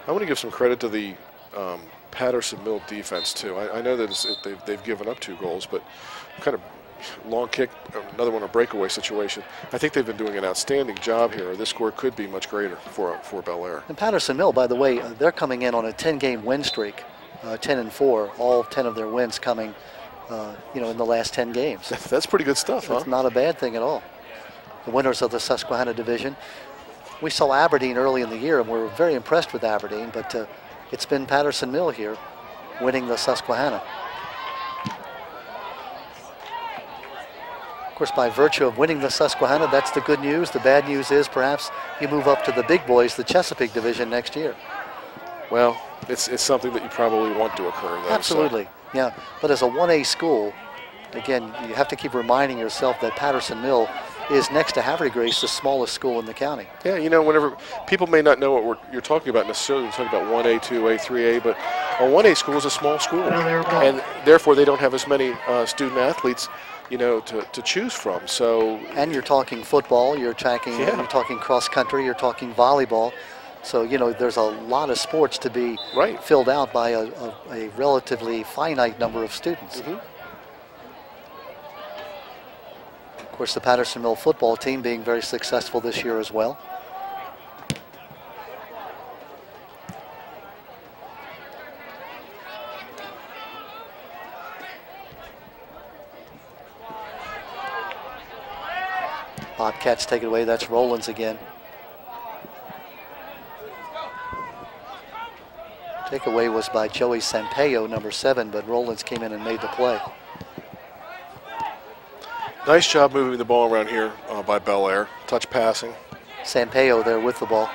I want to give some credit to the Patterson Mill defense too. I know that they've given up 2 goals, but kind of long kick, another one a breakaway situation. I think they've been doing an outstanding job here. This score could be much greater for Bel Air. And Patterson Mill, by the way, they're coming in on a 10-game win streak, 10-4. All 10 of their wins coming, in the last 10 games. That's pretty good stuff, That's huh? not a bad thing at all. The winners of the Susquehanna division. We saw Aberdeen early in the year, and we were very impressed with Aberdeen, but it's been Patterson Mill here winning the Susquehanna. Of course, by virtue of winning the Susquehanna, that's the good news. The bad news is perhaps you move up to the big boys, the Chesapeake division, next year. Well, it's something that you probably want to occur, though. Absolutely, so. Yeah. But as a 1A school, again, you have to keep reminding yourself that Patterson Mill is, next to Havre de Grace, the smallest school in the county. Yeah, whenever people may not know what you're talking about necessarily, you're talking about 1A, 2A, 3A, but a 1A school is a small school, and therefore they don't have as many student athletes, to choose from. So, and you're talking football, you're talking cross country, you're talking volleyball. So, there's a lot of sports to be filled out by a relatively finite number of students. Mm-hmm. Of course, the Patterson Mill football team being very successful this year as well. Bobcats take it away. That's Rollins again. Takeaway was by Joey Sampaio, number 7, but Rollins came in and made the play. Nice job moving the ball around here by Bel Air. Touch passing. Sampaio there with the ball.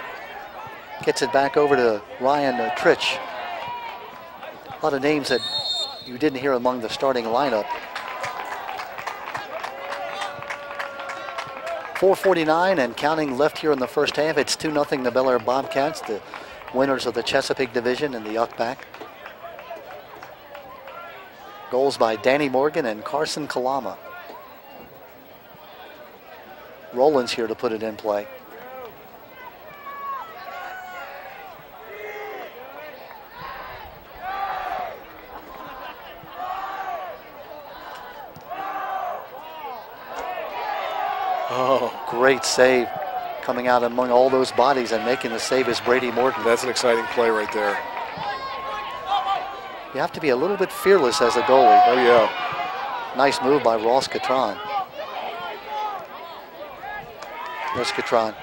Gets it back over to Ryan Tritch. A lot of names that you didn't hear among the starting lineup. 4:49 and counting left here in the first half. It's 2-0 the Bel Air Bobcats, the winners of the Chesapeake division in the UCBAC. Goals by Danny Morgan and Carson Kalama. Rollins here to put it in play. Oh, great save. Coming out among all those bodies and making the save is Brady Morton. That's an exciting play right there. You have to be a little bit fearless as a goalie. Oh, yeah. Nice move by Ross Catron. Ross Catron.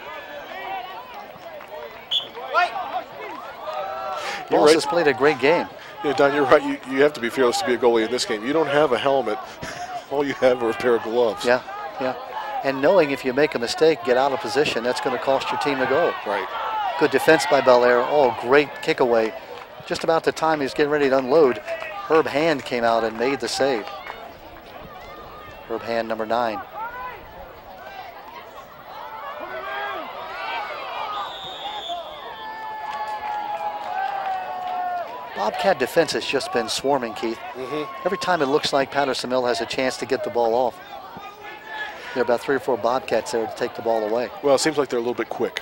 Ross has played a great game. Yeah, Don, you're right. You have to be fearless to be a goalie in this game. You don't have a helmet. All you have are a pair of gloves. Yeah, yeah. And knowing if you make a mistake, get out of position, that's going to cost your team a goal. Right. Good defense by Bel Air. Oh, great kick away. Just about the time he was getting ready to unload, Herb Hand came out and made the save. Herb Hand, number 9. Bobcat defense has just been swarming, Keith. Every time it looks like Patterson Mill has a chance to get the ball off. There are about 3 or 4 Bobcats there to take the ball away. Well, it seems like they're a little bit quick,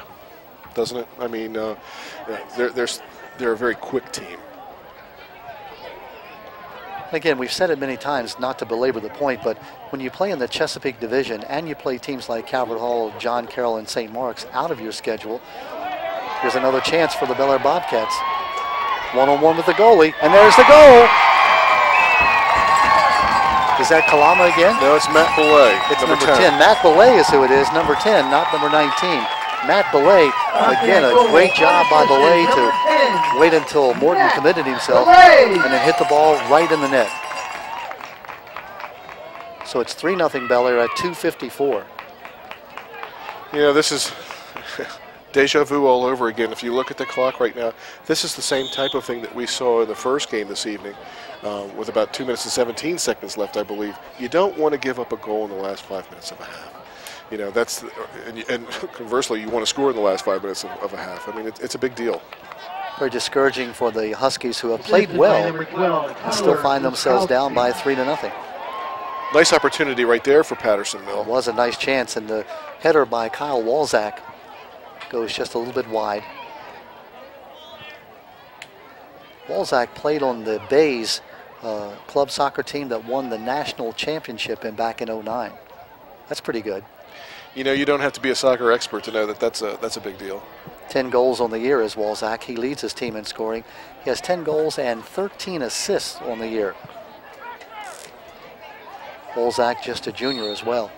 doesn't it? I mean, they're a very quick team. Again, we've said it many times, not to belabor the point, but when you play in the Chesapeake division and you play teams like Calvert Hall, John Carroll, and St. Mark's out of your schedule, here's another chance for the Bel Air Bobcats. One-on-one with the goalie, and there's the goal. Is that Kalama again? No, it's Matt Belay. It's number 10. Matt Belay is who it is, number 10, not number 19. Matt Belay, again, a great job by Belay to Wait until Morton committed himself and then hit the ball right in the net. So it's 3-0 Bel Air at 2:54. You know, this is deja vu all over again. If you look at the clock right now, this is the same type of thing that we saw in the first game this evening with about 2 minutes and 17 seconds left, I believe. You don't want to give up a goal in the last 5 minutes of a half. You know, that's, and conversely, you want to score in the last 5 minutes of a half. I mean, it's a big deal. Very discouraging for the Huskies, who have played well and still find themselves down by 3-0. Nice opportunity right there for Patterson Mill. It was a nice chance, and the header by Kyle Walzak goes just a little bit wide. Walzak played on the Bays club soccer team that won the national championship back in '09. That's pretty good. You know, you don't have to be a soccer expert to know that that's a big deal. 10 goals on the year is Walzak. He leads his team in scoring. He has 10 goals and 13 assists on the year. Walzak just a junior as well.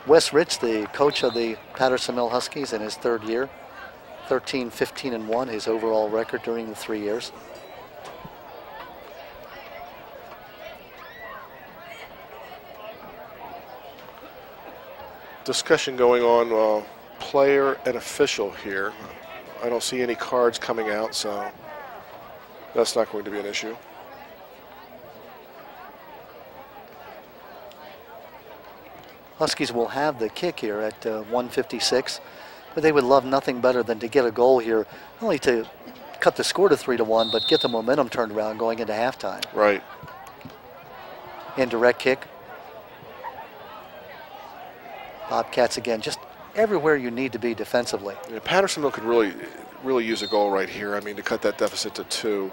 Wes Rich, the coach of the Patterson Mill Huskies in his third year. 13-15-1, his overall record during the 3 years. Discussion going on, player and official here. I don't see any cards coming out, so that's not going to be an issue. Huskies will have the kick here at 1:56, but they would love nothing better than to get a goal here, not only to cut the score to 3-1, but get the momentum turned around going into halftime. Right. Indirect kick. Bobcats again, just everywhere you need to be defensively. Yeah, Pattersonville could really use a goal right here. I mean, to cut that deficit to 2.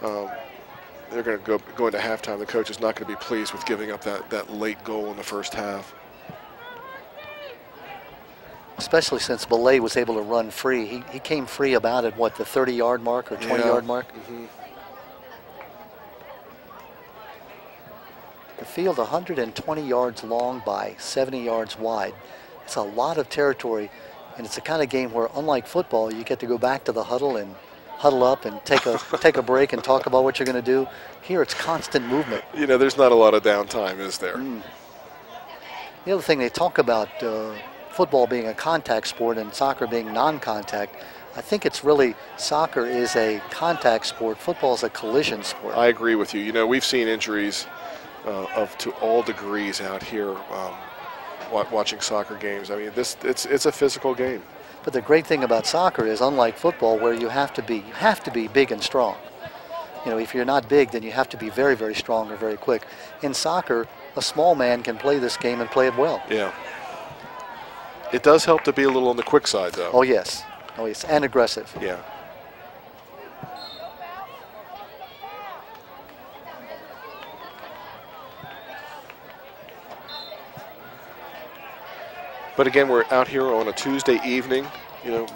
They're going to go into halftime. The coach is not going to be pleased with giving up that late goal in the first half. Especially since Belay was able to run free. He came free about at, what, the 30-yard mark or 20-yard mark? Mm-hmm. The field 120 yards long by 70 yards wide. It's a lot of territory, and it's the kind of game where, unlike football, you get to go back to the huddle and huddle up and take a break and talk about what you're going to do. Here it's constant movement. You know, there's not a lot of downtime, is there? The other thing they talk about, football being a contact sport and soccer being non-contact, I think it's really, soccer is a contact sport, football is a collision sport. I agree with you. You know, we've seen injuries to all degrees out here watching soccer games. I mean, it's a physical game. But the great thing about soccer is, unlike football, where you have to be big and strong. You know, if you're not big, then you have to be very, very strong or very quick. In soccer, a small man can play this game and play it well. Yeah. It does help to be a little on the quick side, though. Oh, yes. Oh, yes, and aggressive. Yeah. But again, we're out here on a Tuesday evening, you know,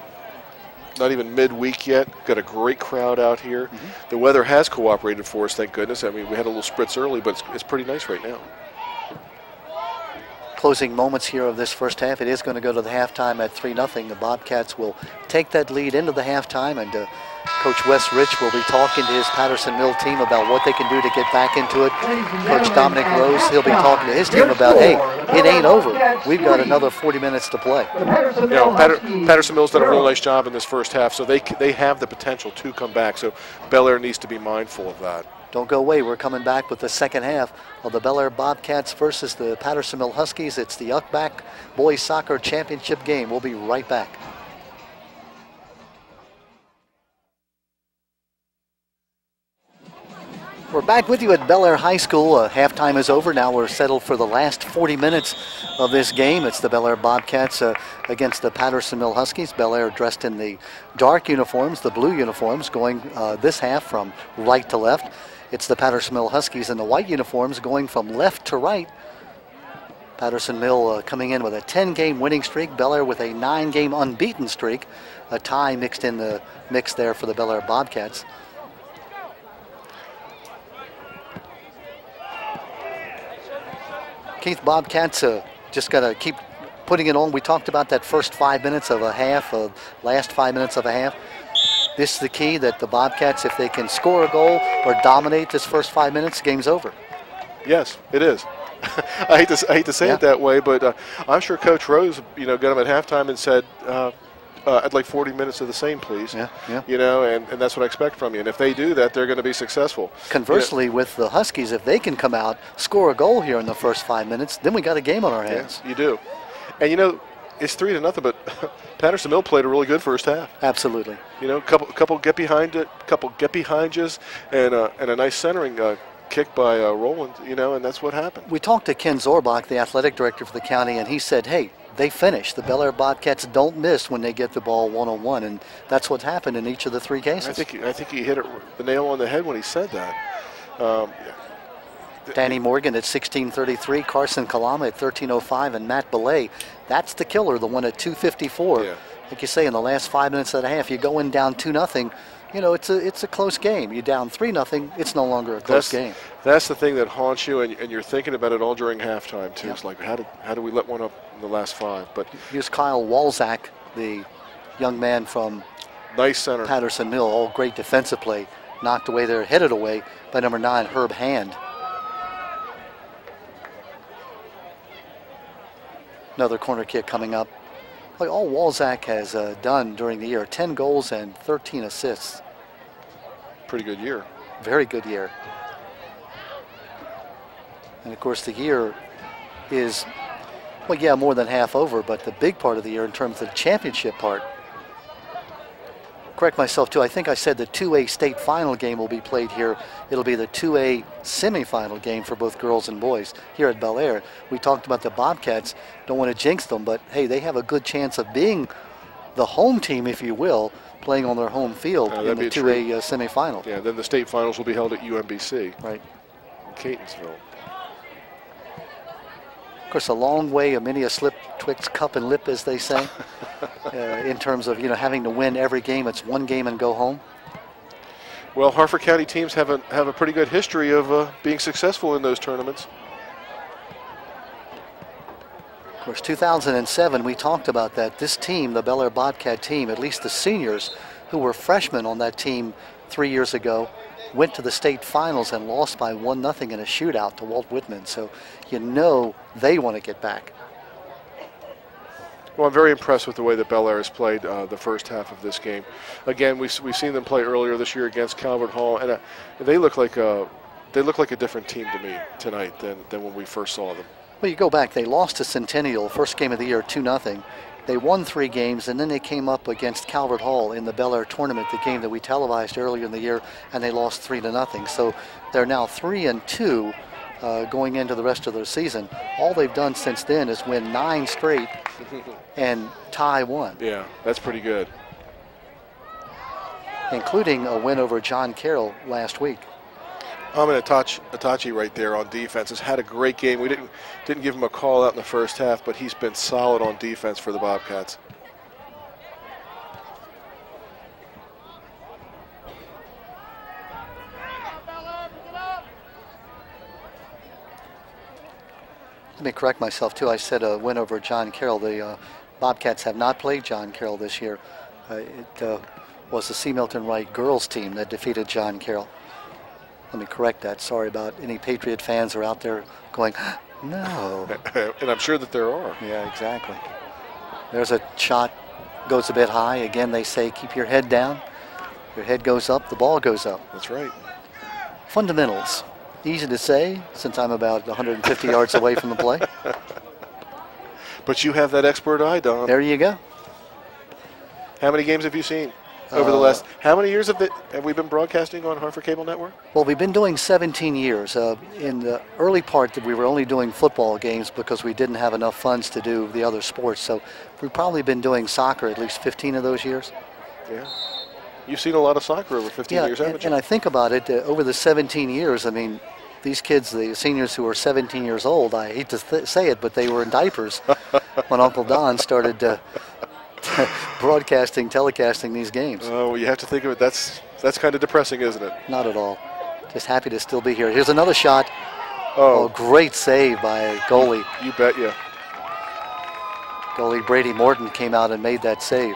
not even midweek yet. Got a great crowd out here. Mm-hmm. The weather has cooperated for us, thank goodness. I mean, we had a little spritz early, but it's pretty nice right now. Closing moments here of this first half. It is going to go to the halftime at 3-0. The Bobcats will take that lead into the halftime, and Coach Wes Rich will be talking to his Patterson Mill team about what they can do to get back into it. Coach Dominic Rose, he'll be talking to his team about, hey, it ain't over. We've got another 40 minutes to play. You know, Patterson Mill's done a real nice job in this first half, so they have the potential to come back. So Bel Air needs to be mindful of that. Don't go away. We're coming back with the second half of the Bel Air Bobcats versus the Patterson Mill Huskies. It's the UCBAC Boys Soccer Championship game. We'll be right back. We're back with you at Bel Air High School. Halftime is over. Now we're settled for the last 40 minutes of this game. It's the Bel Air Bobcats against the Patterson Mill Huskies. Bel Air dressed in the dark uniforms, the blue uniforms, going this half from right to left. It's the Patterson Mill Huskies in the white uniforms going from left to right. Patterson Mill coming in with a 10-game winning streak. Bel Air with a 9-game unbeaten streak. A tie mixed in the mix there for the Bel Air Bobcats. Keith, Bobcats just got to keep putting it on. We talked about that first 5 minutes of a half, last 5 minutes of a half. This is the key that the Bobcats, if they can score a goal or dominate this first 5 minutes, game's over. Yes, it is. I hate to say it that way, but I'm sure Coach Rose, got him at halftime and said, I'd like 40 minutes of the same, please. Yeah. And that's what I expect from you. And if they do that, they're going to be successful. Conversely, with the Huskies, if they can come out, score a goal here in the first 5 minutes, then we got a game on our hands. Yeah, you do. And it's 3-0, but Patterson Mill played a really good first half. Absolutely. Couple get behind it, couple get behind you, and a nice centering kick by Rowland, and that's what happened. We talked to Ken Zorbach, the athletic director for the county, and he said, hey, they finish. The Bel Air Bobcats don't miss when they get the ball one-on-one, and that's what's happened in each of the three cases. I think he hit the nail on the head when he said that. Danny Morgan at 16:33, Carson Kalama at 13:05, and Matt Belay. That's the killer, the one at 2:54. Yeah. Like you say, in the last 5 minutes and a half, you go in down 2-0. It's a close game. You're down 3-0. It's no longer a close game. That's the thing that haunts you, and you're thinking about it all during halftime too. Yep. It's like, how do we let one up in the last 5? But here's Kyle Walzak, the young man from nice center Patterson Mill. All great defensive play, knocked away there, headed away by number 9 Herb Hand. Another corner kick coming up. Like all Walzak has done during the year, 10 goals and 13 assists. Pretty good year. Very good year. And of course the year is, well, yeah, more than half over, but the big part of the year in terms of the championship part. Correct myself too, I think I said the 2A state final game will be played here. It'll be the 2A semifinal game for both girls and boys here at Bel Air. We talked about the Bobcats, don't want to jinx them, but hey, they have a good chance of being the home team, if you will, playing on their home field in the 2A semifinal. Yeah, then the state finals will be held at UMBC. Right. In Catonsville. Of course, a long way, a many a slip, twixt cup and lip, as they say, in terms of having to win every game. It's one game and go home. Well, Harford County teams have a pretty good history of being successful in those tournaments. Of course, 2007, we talked about that. This team, the Bel Air Bobcat team, at least the seniors who were freshmen on that team 3 years ago, went to the state finals and lost by 1-0 in a shootout to Walt Whitman. So they want to get back. Well, I'm very impressed with the way that Bel Air has played the first half of this game. Again, we've seen them play earlier this year against Calvert Hall, and they look like a different team to me tonight than when we first saw them. Well, you go back, they lost to Centennial, first game of the year, 2-0. They won 3 games, and then they came up against Calvert Hall in the Bel Air tournament, the game that we televised earlier in the year, and they lost 3-0. So they're now 3-2 going into the rest of their season. All they've done since then is win 9 straight and tie 1. Yeah, that's pretty good. Including a win over John Carroll last week. Ahmed Atachi right there on defense has had a great game. We didn't give him a call out in the first half, but he's been solid on defense for the Bobcats. Let me correct myself too. I said a win over John Carroll. The Bobcats have not played John Carroll this year. It was the C. Milton Wright girls team that defeated John Carroll. Let me correct that. Sorry about any Patriot fans who are out there going, no. And I'm sure that there are. Yeah, exactly. There's a shot, goes a bit high. Again, they say keep your head down. Your head goes up, the ball goes up. That's right. Fundamentals. Easy to say since I'm about 150 yards away from the play. But you have that expert eye, Don. There you go. How many games have you seen? Over the last, how many years have we been broadcasting on Harford Cable Network? Well, we've been doing 17 years. In the early part, we were only doing football games because we didn't have enough funds to do the other sports. So we've probably been doing soccer at least 15 of those years. Yeah. You've seen a lot of soccer over 15 years, haven't you? And I think about it, over the 17 years, I mean, these kids, the seniors who are 17 years old, I hate to say it, but they were in diapers when Uncle Don started telecasting these games. Oh, well, you have to think of it. That's kind of depressing, isn't it? Not at all. Just happy to still be here. Here's another shot. Oh, great save by a goalie. You bet you. Goalie Brady Morton came out and made that save.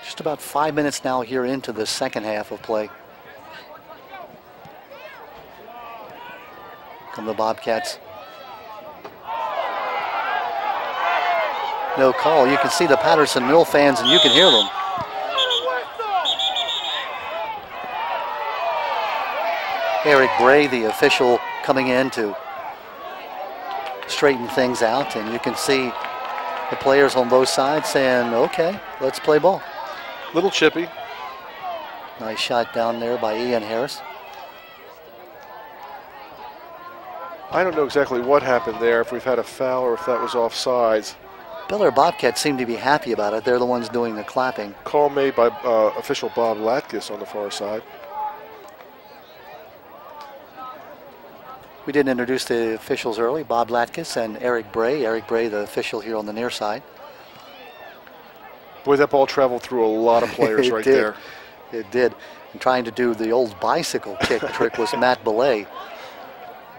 Just about 5 minutes now here into the second half of play. Come the Bobcats. No call. You can see the Patterson Mill fans and you can hear them. Eric Bray, the official, coming in to straighten things out, and you can see the players on both sides saying, okay, let's play ball. Little chippy. Nice shot down there by Ian Harris. I don't know exactly what happened there, if we've had a foul or if that was offsides. Bel Air Bobcats seem to be happy about it. They're the ones doing the clapping. Call made by official Bob Latkus on the far side. We didn't introduce the officials early, Bob Latkus and Eric Bray. Eric Bray, the official here on the near side. Boy, that ball traveled through a lot of players right there. It did. And trying to do the old bicycle kick trick was Matt Belay.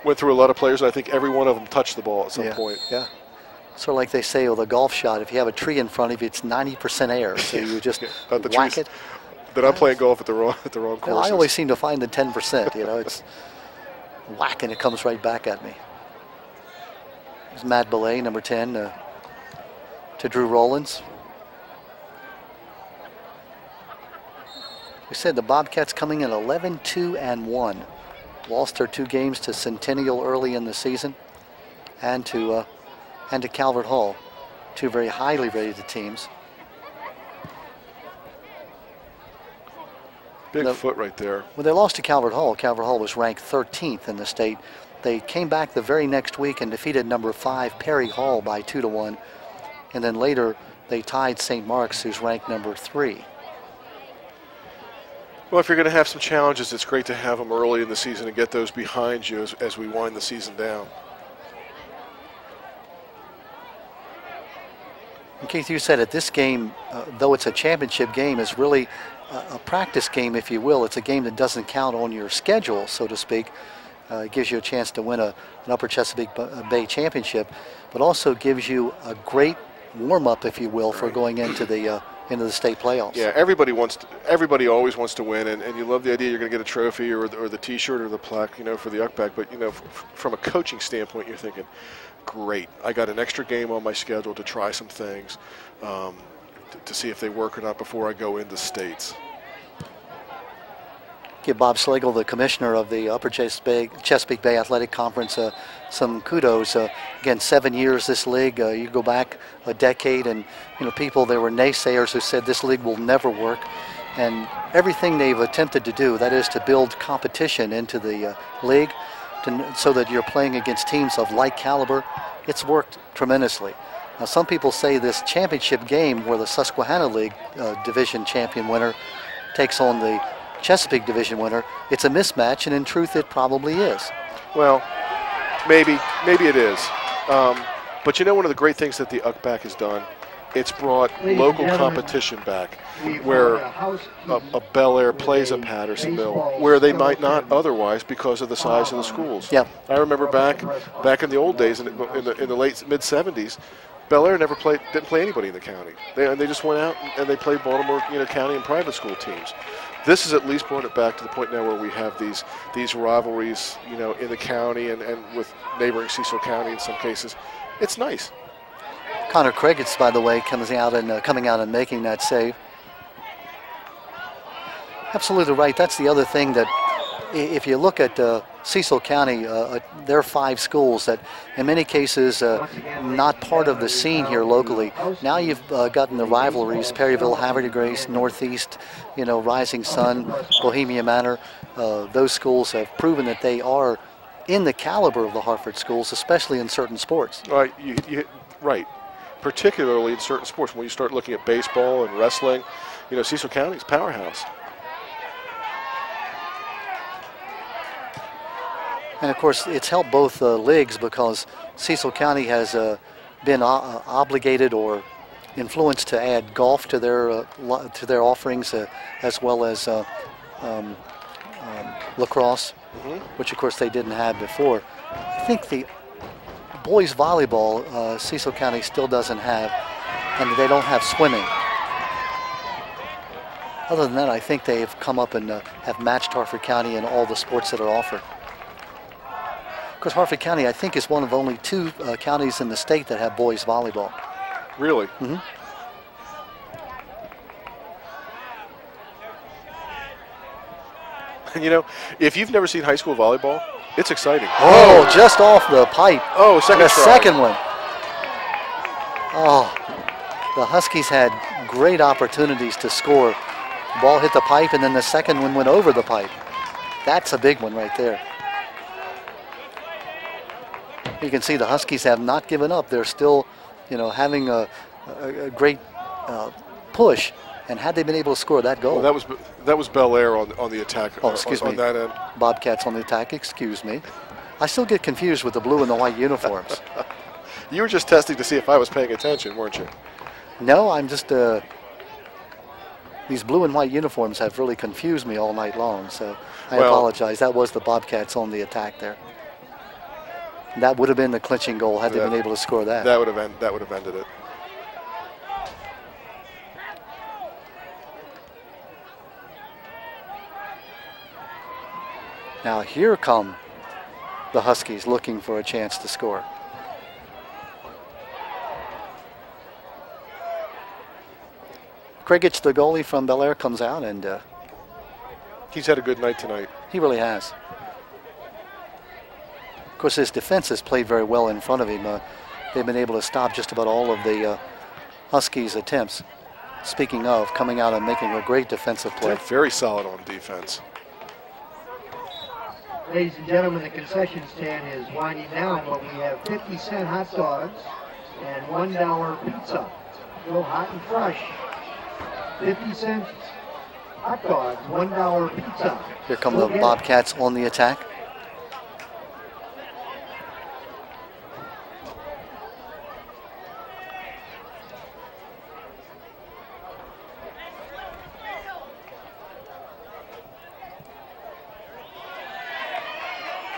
Went through a lot of players, and I think every one of them touched the ball at some point. Yeah. Sort of like they say with a golf shot, if you have a tree in front of you, it's 90% air, so you just whack it. That I'm playing golf at the wrong course. Well, I always seem to find the 10%, you know, it's whack and it comes right back at me. There's Matt Belay, number 10, to Drew Rollins. We said the Bobcats coming in 11-2-1. Lost their 2 games to Centennial early in the season and to Calvert Hall, 2 very highly rated teams. Big foot right there. When they lost to Calvert Hall was ranked 13th in the state. They came back the very next week and defeated number 5 Perry Hall by 2-1. And then later they tied St. Mark's, who's ranked number 3. Well, if you're going to have some challenges, it's great to have them early in the season and get those behind you as we wind the season down. And Keith, you said it, this game, though it's a championship game, is really a practice game, if you will. It's a game that doesn't count on your schedule, so to speak. It gives you a chance to win an Upper Chesapeake Bay championship, but also gives you a great warm-up, if you will, for going into the state playoffs. Yeah, everybody always wants to win, and you love the idea you're going to get a trophy or the T-shirt or the plaque, you know, for the UCBAC. But you know, from a coaching standpoint, you're thinking, great, I got an extra game on my schedule to try some things, to see if they work or not before I go into states. Give Bob Slagle, the commissioner of the Upper Chesapeake Bay Athletic Conference, some kudos. Again, 7 years this league. You go back a decade, and you know, there were naysayers who said this league will never work, and everything they've attempted to do, that is to build competition into the league, so that you're playing against teams of like caliber. It's worked tremendously. Now, some people say this championship game, where the Susquehanna League division champion winner takes on the Chesapeake division winner, it's a mismatch, and in truth it probably is. Well, maybe it is. But you know, one of the great things that the UCBAC has done, it's brought local competition back, where a Bel Air plays a Patterson Mill, where they might not otherwise because of the size of the schools. Yeah. I remember back in the old days, in the late mid-70s, Bel Air didn't play anybody in the county. They just went out and they played Baltimore, county and private school teams. This has at least brought it back to the point now where we have these rivalries, in the county and with neighboring Cecil County in some cases. It's nice. Connor Craiget's, by the way, coming out and making that save. Absolutely right. That's the other thing, that if you look at Cecil County, there are 5 schools that in many cases not part of the scene here locally. Now you've gotten the rivalries, Perryville, Havre de Grace, Northeast, Rising Sun, Bohemia Manor. Those schools have proven that they are in the caliber of the Hartford schools, especially in certain sports. Right, right. Particularly in certain sports. When you start looking at baseball and wrestling, Cecil County's powerhouse. And of course, it's helped both leagues because Cecil County has been obligated or influenced to add golf to their offerings, as well as lacrosse, which of course they didn't have before. I think the boys volleyball, Cecil County still doesn't have, and they don't have swimming. Other than that, I think they've come up and have matched Harford County in all the sports that are offered. Of course, Harford County, I think, is one of only 2 counties in the state that have boys volleyball. Really? Mm-hmm. You know, if you've never seen high school volleyball, it's exciting. Oh, just off the pipe. Oh, second try. Second one. Oh, the Huskies had great opportunities to score. The ball hit the pipe, and then the second one went over the pipe. That's a big one right there. You can see the Huskies have not given up. They're still, you know, having a great push. And had they been able to score that goal? Well, that was Bel Air on the attack. Oh, excuse me. On that end. Bobcats on the attack. Excuse me. I still get confused with the blue and the white uniforms. You were just testing to see if I was paying attention, weren't you? No, I'm just. These blue and white uniforms have really confused me all night long. So I apologize. That was the Bobcats on the attack there. That would have been the clinching goal had they been able to score that. That would have ended it. Now here come the Huskies looking for a chance to score. Krigich, the goalie from Bel Air, comes out, and he's had a good night tonight. He really has. Of course, his defense has played very well in front of him. They've been able to stop just about all of the Huskies' attempts. Speaking of, coming out and making a great defensive play. They're very solid on defense. Ladies and gentlemen, the concession stand is winding down, but we have 50-cent hot dogs and $1 pizza. Go hot and fresh. 50-cent hot dogs, $1 pizza. Here come the Bobcats on the attack.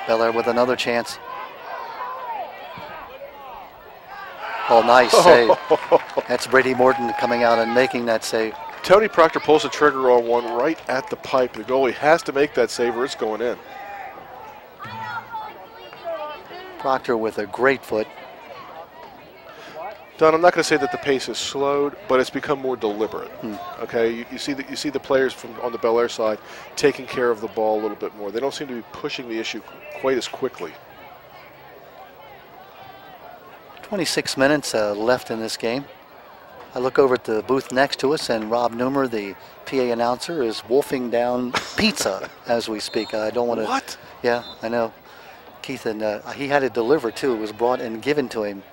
Bel Air with another chance. Oh, nice save. That's Brady Morton coming out and making that save. Tony Proctor pulls the trigger on one right at the pipe. The goalie has to make that save or it's going in. Proctor with a great foot. Don, I'm not going to say that the pace has slowed, but it's become more deliberate. Okay, you see the players on the Bel Air side taking care of the ball a little bit more. They don't seem to be pushing the issue quite as quickly. 26 minutes left in this game. I look over at the booth next to us, and Rob Newmer, the PA announcer, is wolfing down pizza as we speak. I don't want to. What? Yeah, I know. Keith, and he had it delivered too. It was brought and given to him,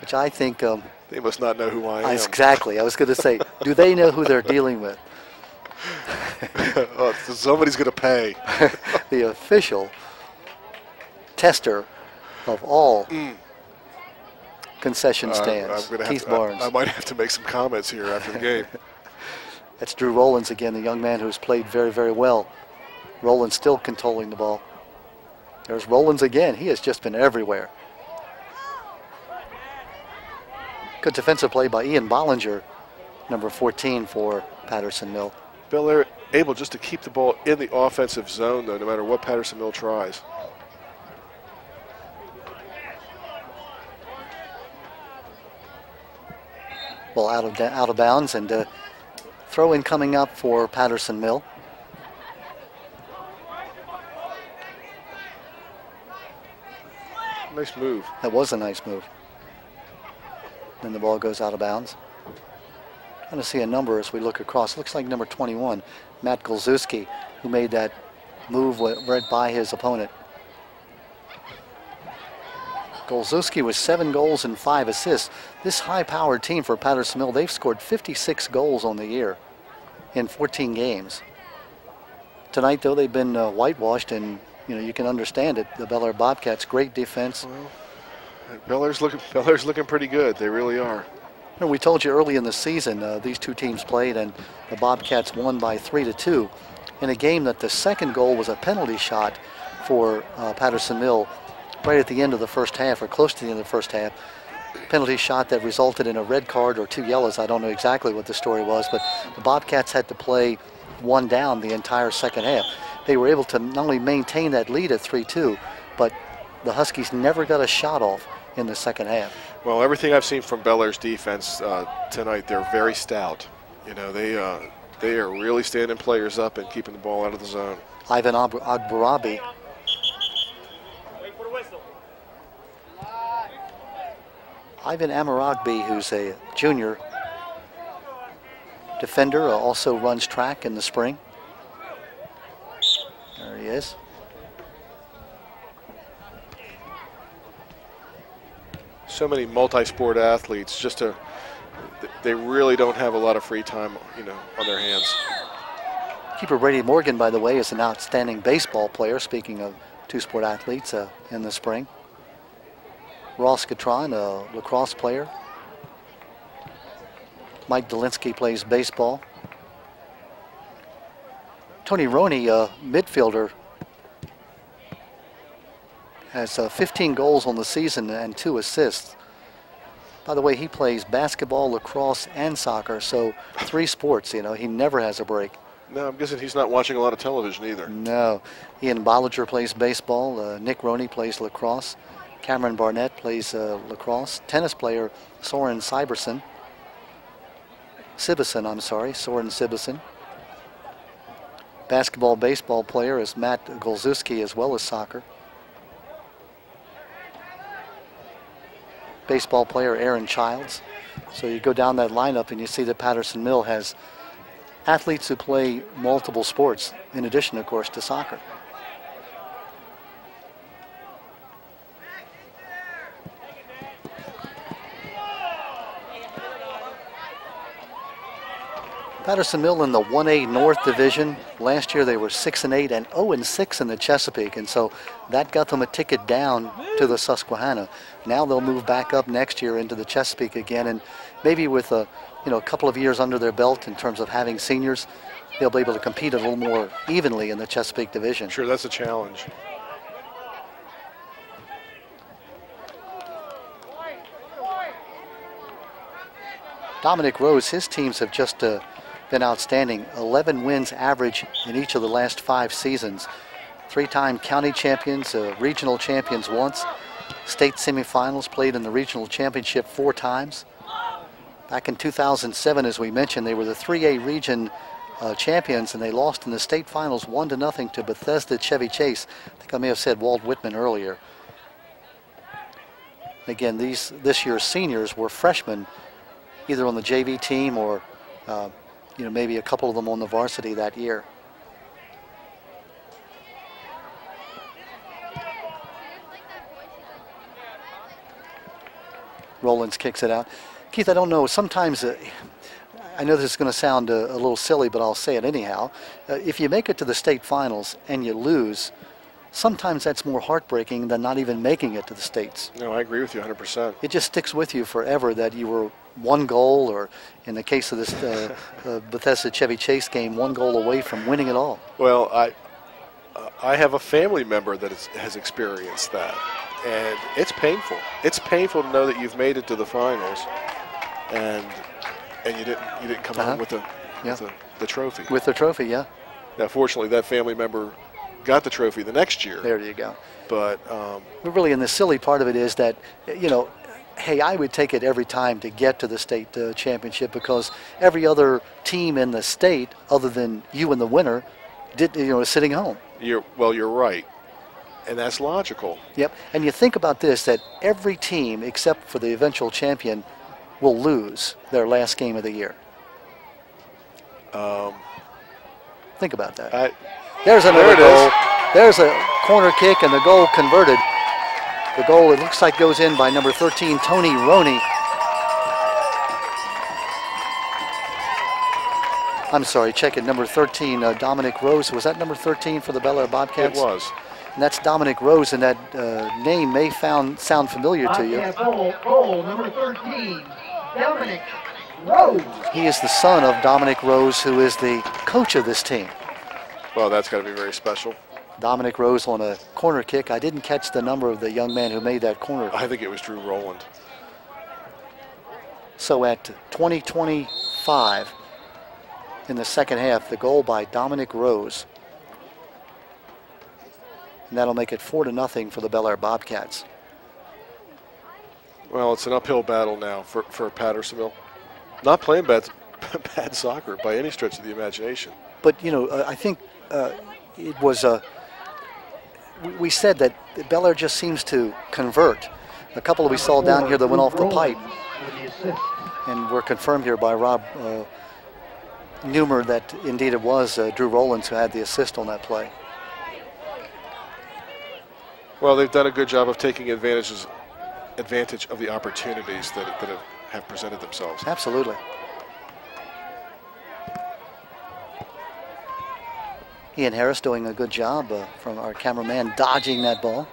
which I think. They must not know who I am. Exactly. I was going to say, do they know who they're dealing with? Oh, somebody's going to pay. The official tester of all concession stands, Keith Barnes. I might have to make some comments here after the game. That's Drew Rollins again, the young man who's played very, very well. Rollins still controlling the ball. There's Rollins again. He has just been everywhere. Good defensive play by Ian Bollinger, number 14 for Patterson Mill. Bel Air able just to keep the ball in the offensive zone, though, no matter what Patterson Mill tries. Ball out of bounds, and throw in coming up for Patterson Mill. Nice move. That was a nice move. Then the ball goes out of bounds. Trying to see a number as we look across. Looks like number 21, Matt Golzewski, who made that move right by his opponent. Golzewski with 7 goals and 5 assists. This high-powered team for Patterson Mill, they've scored 56 goals on the year in 14 games. Tonight, though, they've been whitewashed in you can understand it. The Bel Air Bobcats, great defense. Well, Bel Air's looking pretty good. They really are. We told you early in the season these two teams played, and the Bobcats won by 3-2 in a game that the second goal was a penalty shot for Patterson Mill right at the end of the first half, or close to the end of the first half. Penalty shot that resulted in a red card or 2 yellows. I don't know exactly what the story was, but the Bobcats had to play one down the entire second half. They were able to not only maintain that lead at 3-2, but the Huskies never got a shot off in the second half. Well, everything I've seen from Bel Air's defense tonight, they're very stout. They are really standing players up and keeping the ball out of the zone. Ivan Agbarabi. Ivan Amaragbi, who's a junior defender, also runs track in the spring. There he is. So many multi-sport athletes, they really don't have a lot of free time, on their hands. Keeper Brady Morgan, by the way, is an outstanding baseball player, speaking of two-sport athletes in the spring. Ross Catron, a lacrosse player. Mike Dolinsky plays baseball. Tony Roney, a midfielder, has 15 goals on the season and 2 assists. By the way, he plays basketball, lacrosse, and soccer, so 3 sports, he never has a break. No, I'm guessing he's not watching a lot of television either. No. Ian Bollinger plays baseball. Nick Roney plays lacrosse. Cameron Barnett plays lacrosse. Tennis player Soren Sibison, Soren Sibison. Basketball, baseball player is Matt Golzuski, as well as soccer. Baseball player Aaron Childs. So you go down that lineup and you see that Patterson Mill has athletes who play multiple sports, in addition, of course, to soccer. Patterson Mill in the 1A North Division. Last year they were 6-8 and 0-6 in the Chesapeake, and so that got them a ticket down to the Susquehanna. Now they'll move back up next year into the Chesapeake again, and maybe with a couple of years under their belt in terms of having seniors, they'll be able to compete a little more evenly in the Chesapeake division. Sure, that's a challenge. Dominic Rose, his teams have just been outstanding. 11 wins average in each of the last 5 seasons. 3-time county champions, regional champions once, state semifinals, played in the regional championship 4 times. Back in 2007, as we mentioned, they were the 3A region champions, and they lost in the state finals 1-0 to Bethesda Chevy Chase. I think I may have said Walt Whitman earlier. Again, this year's seniors were freshmen, either on the JV team or maybe a couple of them on the varsity that year. Rollins kicks it out. Keith, I don't know, sometimes, I know this is going to sound a little silly, but I'll say it anyhow. If you make it to the state finals and you lose, sometimes that's more heartbreaking than not even making it to the states. No, I agree with you 100%. It just sticks with you forever that you were 1 goal, or in the case of this Bethesda Chevy Chase game, 1 goal away from winning it all. Well, I have a family member that has experienced that, and it's painful. It's painful to know that you've made it to the finals, and you didn't come home with the trophy. With the trophy, yeah. Now, fortunately, that family member got the trophy the next year. There you go. But really, and the silly part of it is that, hey, I would take it every time to get to the state championship, because every other team in the state, other than you and the winner, is sitting home. You're right, and that's logical. Yep, and you think about this, that every team except for the eventual champion will lose their last game of the year. Think about that. There's another goal. There's a corner kick, and the goal converted. The goal, it looks like, goes in by number 13, Tony Roney. I'm sorry, check it. Number 13, Dominic Rose. Was that number 13 for the Bel Air Bobcats? It was. And that's Dominic Rose, and that name may sound familiar to you. Goal number 13, Dominic Rose. He is the son of Dominic Rose, who is the coach of this team. Well, that's got to be very special. Dominic Rose on a corner kick. I didn't catch the number of the young man who made that corner. I think it was Drew Rowland. So at 20-25 in the second half, the goal by Dominic Rose. And that'll make it 4-0 for the Bel Air Bobcats. Well, it's an uphill battle now for Pattersonville. Not playing bad soccer by any stretch of the imagination. But, you know, I think it was we said that Bel Air just seems to convert. A couple we saw down here that went off the pipe. And were confirmed here by Rob Newmer that indeed it was Drew Rowlands who had the assist on that play. Well, they've done a good job of taking advantage of the opportunities that have presented themselves. Absolutely. Ian Harris doing a good job from our cameraman dodging that ball.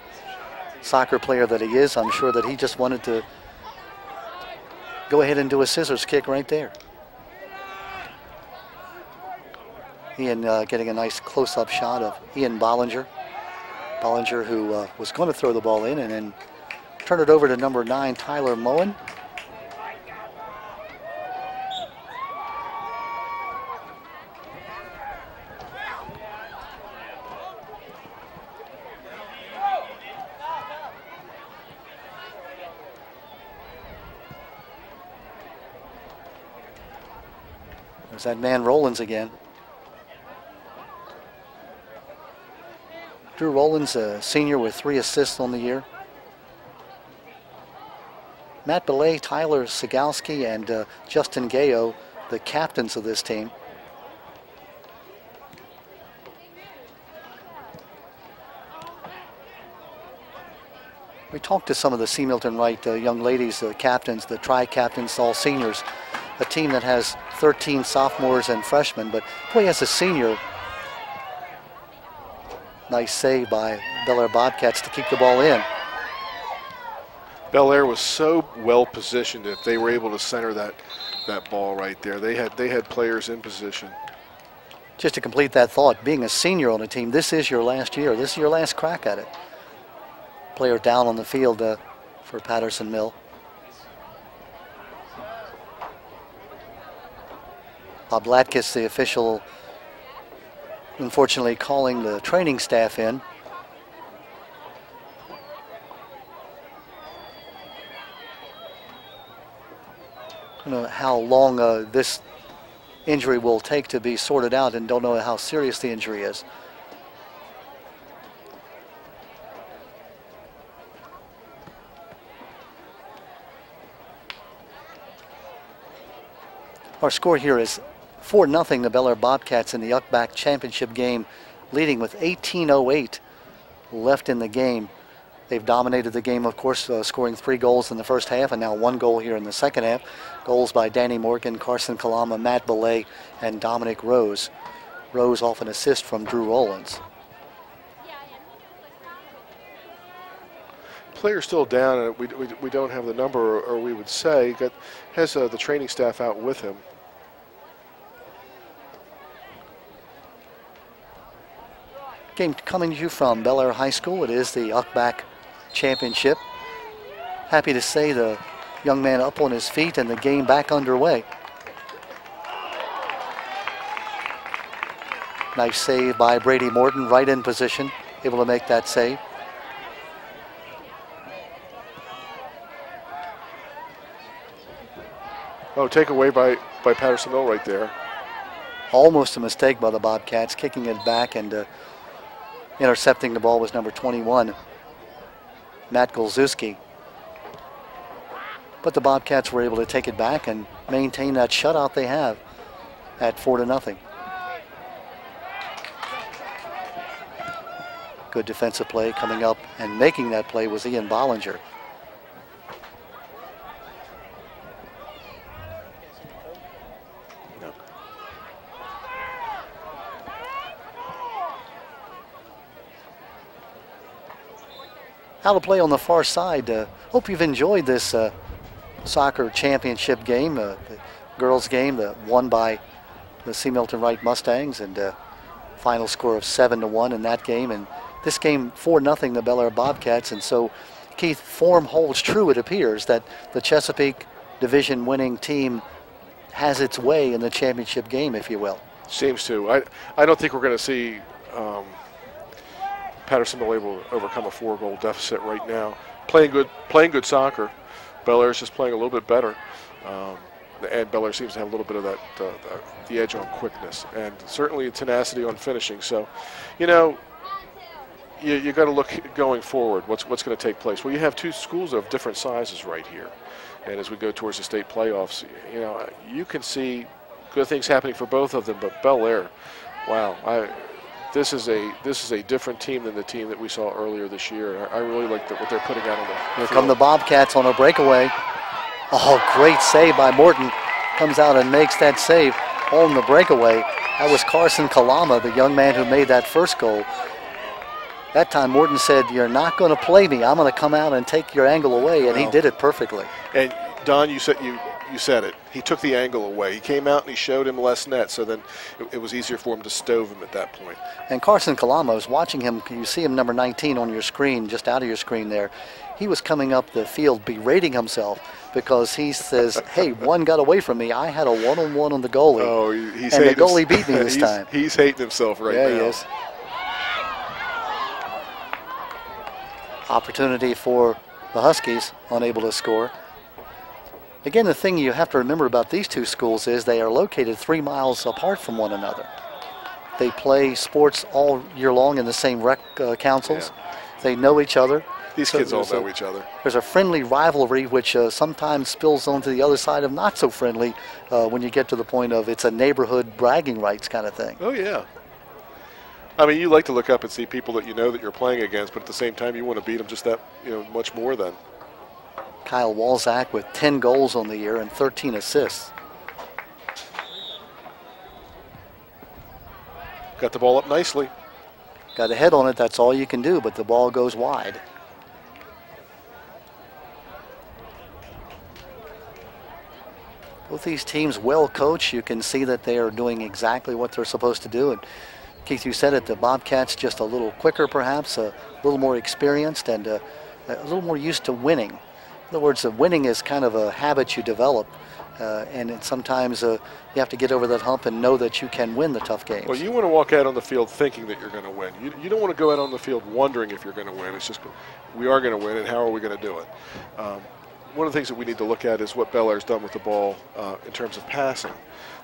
Soccer player that he is, I'm sure that he just wanted to go ahead and do a scissors kick right there. Ian getting a nice close-up shot of Ian Bollinger. Bollinger, who was going to throw the ball in and then turn it over to number 9, Tyler Moen. There's that man Rowlands again. Drew Rowlands, a senior with 3 assists on the year. Matt Belay, Tyler Sigalski, and Justin Gayo, the captains of this team. We talked to some of the C. Milton Wright young ladies, the captains, the tri-captains, all seniors. A team that has 13 sophomores and freshmen, but boy, as a senior, nice save by Bel Air Bobcats to keep the ball in. Bel Air was so well positioned if they were able to center that ball right there. They had players in position. Just to complete that thought, being a senior on a team, this is your last year. This is your last crack at it. Player down on the field for Patterson Mill. Bob Latkus, the official, unfortunately calling the training staff in. I don't know how long this injury will take to be sorted out, and don't know how serious the injury is. Our score here is 4-0 the Bel Air Bobcats in the UCBAC championship game, leading with 18:08 left in the game. They've dominated the game, of course, scoring 3 goals in the first half and now 1 goal here in the second half. Goals by Danny Morgan, Carson Kalama, Matt Belay, and Dominic Rose. Rose off an assist from Drew Rowlands. Player's still down, and we don't have the number, or we would say, has the training staff out with him. Game coming to you from Bel Air High School. It is the UCBAC championship. Happy to say the young man up on his feet and the game back underway. Nice save by Brady Morton, right in position, able to make that save. Oh, takeaway by Patterson Mill right there. Almost a mistake by the Bobcats, kicking it back, and intercepting the ball was number 21, Matt Golzewski. But the Bobcats were able to take it back and maintain that shutout they have at 4-0. Good defensive play coming up, and making that play was Ian Bollinger. how to play on the far side. Hope you've enjoyed this soccer championship game, the girls game, won by the C. Milton Wright Mustangs, and final score of 7-1 in that game. And this game 4-0 the Bel Air Bobcats. And so, Keith, form holds true, it appears, that the Chesapeake division winning team has its way in the championship game, if you will. Seems to. I don't think we're going to see Patterson able to overcome a 4-goal deficit right now. Playing good soccer. Bel Air's just playing a little bit better. And Bel Air seems to have a little bit of that the edge on quickness and certainly tenacity on finishing. So, you know, you got to look going forward. What's going to take place? Well, you have two schools of different sizes right here, and as we go towards the state playoffs, you know, you can see good things happening for both of them. But Bel Air, wow, this is a different team than the team that we saw earlier this year. I really like what they're putting out on the Here field. come the Bobcats on a breakaway. Oh, great save by Morton. Comes out and makes that save on the breakaway. That was Carson Kalama, the young man who made that first goal. That time Morton said, "You're not going to play me. I'm going to come out and take your angle away," and he did it perfectly. And Don, you said it. He took the angle away. He came out and he showed him less net, so then it was easier for him to stove him at that point. And Carson Kalama, I was watching him. You see him, number 19 on your screen, just out of your screen there. He was coming up the field berating himself because he says, "Hey, one got away from me. I had a one-on-one on the goalie. Oh, he's and the hating goalie beat me this time." He's hating himself right now. Yeah, he is. Opportunity for the Huskies, unable to score. Again, the thing you have to remember about these two schools is they are located 3 miles apart from one another. They play sports all year long in the same rec councils. Yeah. They know each other. These kids all know each other. There's a friendly rivalry which sometimes spills onto the other side of not so friendly when you get to the point of it's a neighborhood bragging rights kind of thing. Oh, yeah. I mean, you like to look up and see people that you know that you're playing against, but at the same time, you want to beat them just that, much more than. Kyle Walzak with 10 goals on the year and 13 assists. Got the ball up nicely. Got a head on it, that's all you can do, but the ball goes wide. Both these teams well coached. You can see that they are doing exactly what they're supposed to do. And Keith, you said it, the Bobcats just a little quicker perhaps, a little more experienced, and a little more used to winning. In other words, winning is kind of a habit you develop, and sometimes you have to get over that hump and know that you can win the tough games. Well, you want to walk out on the field thinking that you're going to win. You don't want to go out on the field wondering if you're going to win. It's just, we are going to win, and how are we going to do it? One of the things that we need to look at is what Bel Air's done with the ball in terms of passing.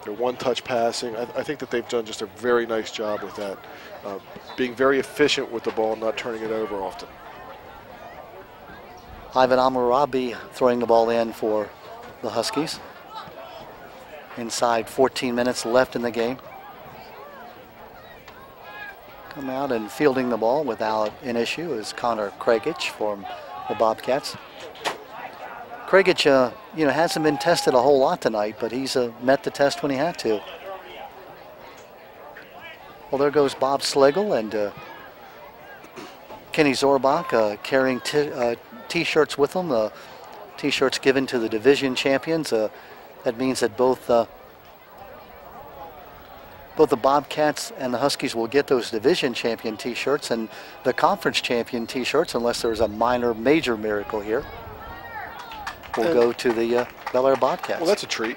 Their one-touch passing, I think that they've done just a very nice job with that, being very efficient with the ball, not turning it over often. Ivan Amarabi throwing the ball in for the Huskies. Inside 14 minutes left in the game. Come out and fielding the ball without an issue is Connor Kragich from the Bobcats. Kragich, hasn't been tested a whole lot tonight, but he's met the test when he had to. Well, there goes Bob Slegel and Kenny Zorbach carrying T-shirts with them. T-shirts given to the division champions. That means that both the Bobcats and the Huskies will get those division champion T-shirts, and the conference champion T-shirts, unless there's a major miracle here, will go to the Bel Air Bobcats. Well, that's a treat.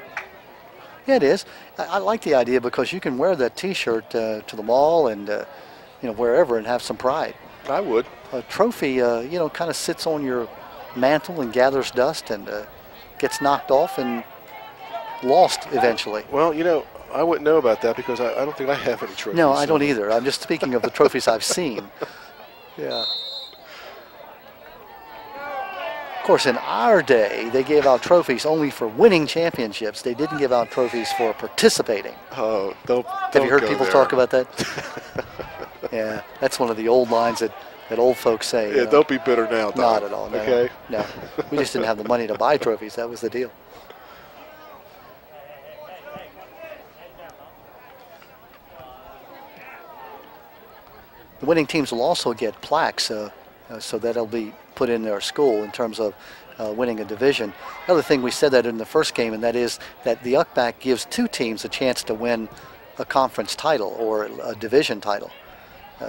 Yeah, it is. I like the idea because you can wear that T-shirt to the mall and wherever and have some pride. I would. A trophy, kind of sits on your mantle and gathers dust and gets knocked off and lost eventually. Well, I wouldn't know about that because I don't think I have any trophies. No, I don't either. I'm just speaking of the trophies I've seen. Yeah. Of course, in our day, they gave out trophies only for winning championships. They didn't give out trophies for participating. Oh, don't Have you heard go people there. talk about that? Yeah, that's one of the old lines that old folks say. Yeah, don't be bitter now, Don. Not at all. No, okay. No, we just didn't have the money to buy trophies. That was the deal. The winning teams will also get plaques. So that'll be put in their school in terms of winning a division. Another thing, we said that in the first game, and that is that the UCBAC gives 2 teams a chance to win a conference title or a division title.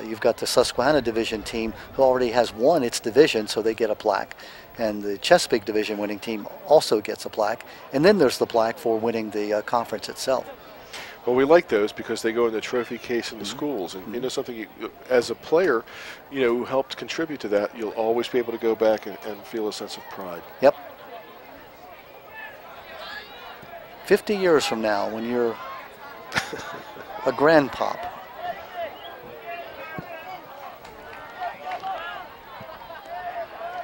You've got the Susquehanna division team who already has won its division, so they get a plaque. And the Chesapeake division winning team also gets a plaque. And then there's the plaque for winning the conference itself. Well, we like those because they go in the trophy case in the schools. And you know something, as a player, you know, who helped contribute to that, you'll always be able to go back and feel a sense of pride. Yep. 50 years from now, when you're a grandpop,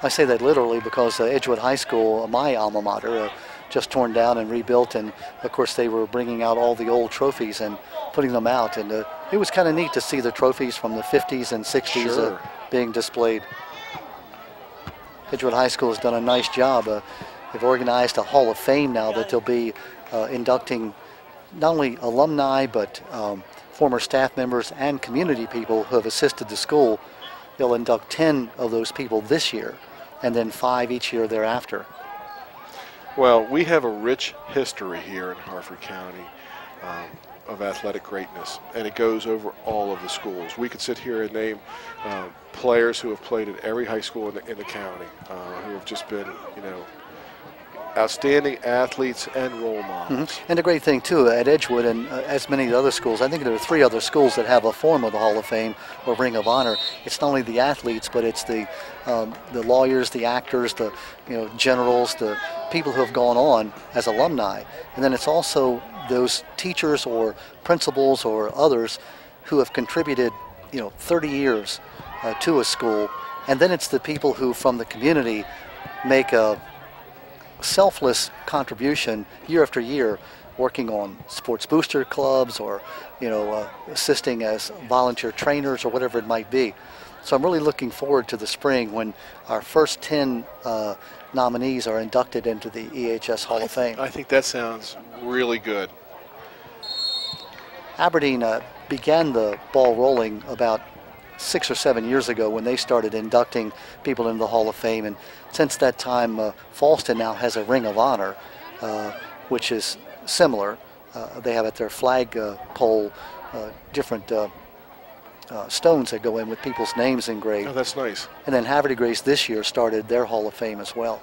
I say that literally because Edgewood High School, my alma mater, just torn down and rebuilt, and of course they were bringing out all the old trophies and putting them out, and it was kind of neat to see the trophies from the 50s and 60s Sure. being displayed. Edgewood High School has done a nice job. They've organized a Hall of Fame now that they'll be inducting not only alumni but former staff members and community people who have assisted the school. They'll induct 10 of those people this year, and then 5 each year thereafter. Well, we have a rich history here in Harford County of athletic greatness, and it goes over all of the schools. We could sit here and name players who have played at every high school in the county, who have just been, you know, outstanding athletes and role models. And the great thing too at Edgewood and as many of the other schools, I think there are 3 other schools that have a form of the Hall of Fame or Ring of Honor. It's not only the athletes, but it's the lawyers, the actors, the generals, the people who have gone on as alumni, and then it's also those teachers or principals or others who have contributed 30 years to a school, and then it's the people who from the community make a selfless contribution year after year, working on sports booster clubs or assisting as volunteer trainers or whatever it might be. So I'm really looking forward to the spring when our first 10 nominees are inducted into the EHS Hall of Fame. I think that sounds really good. Aberdeen began the ball rolling about 6 or 7 years ago when they started inducting people into the Hall of Fame, and since that time Falston now has a Ring of Honor, which is similar. They have at their flag pole different stones that go in with people's names engraved. Oh, that's nice. And then Havre de Grace this year started their Hall of Fame as well.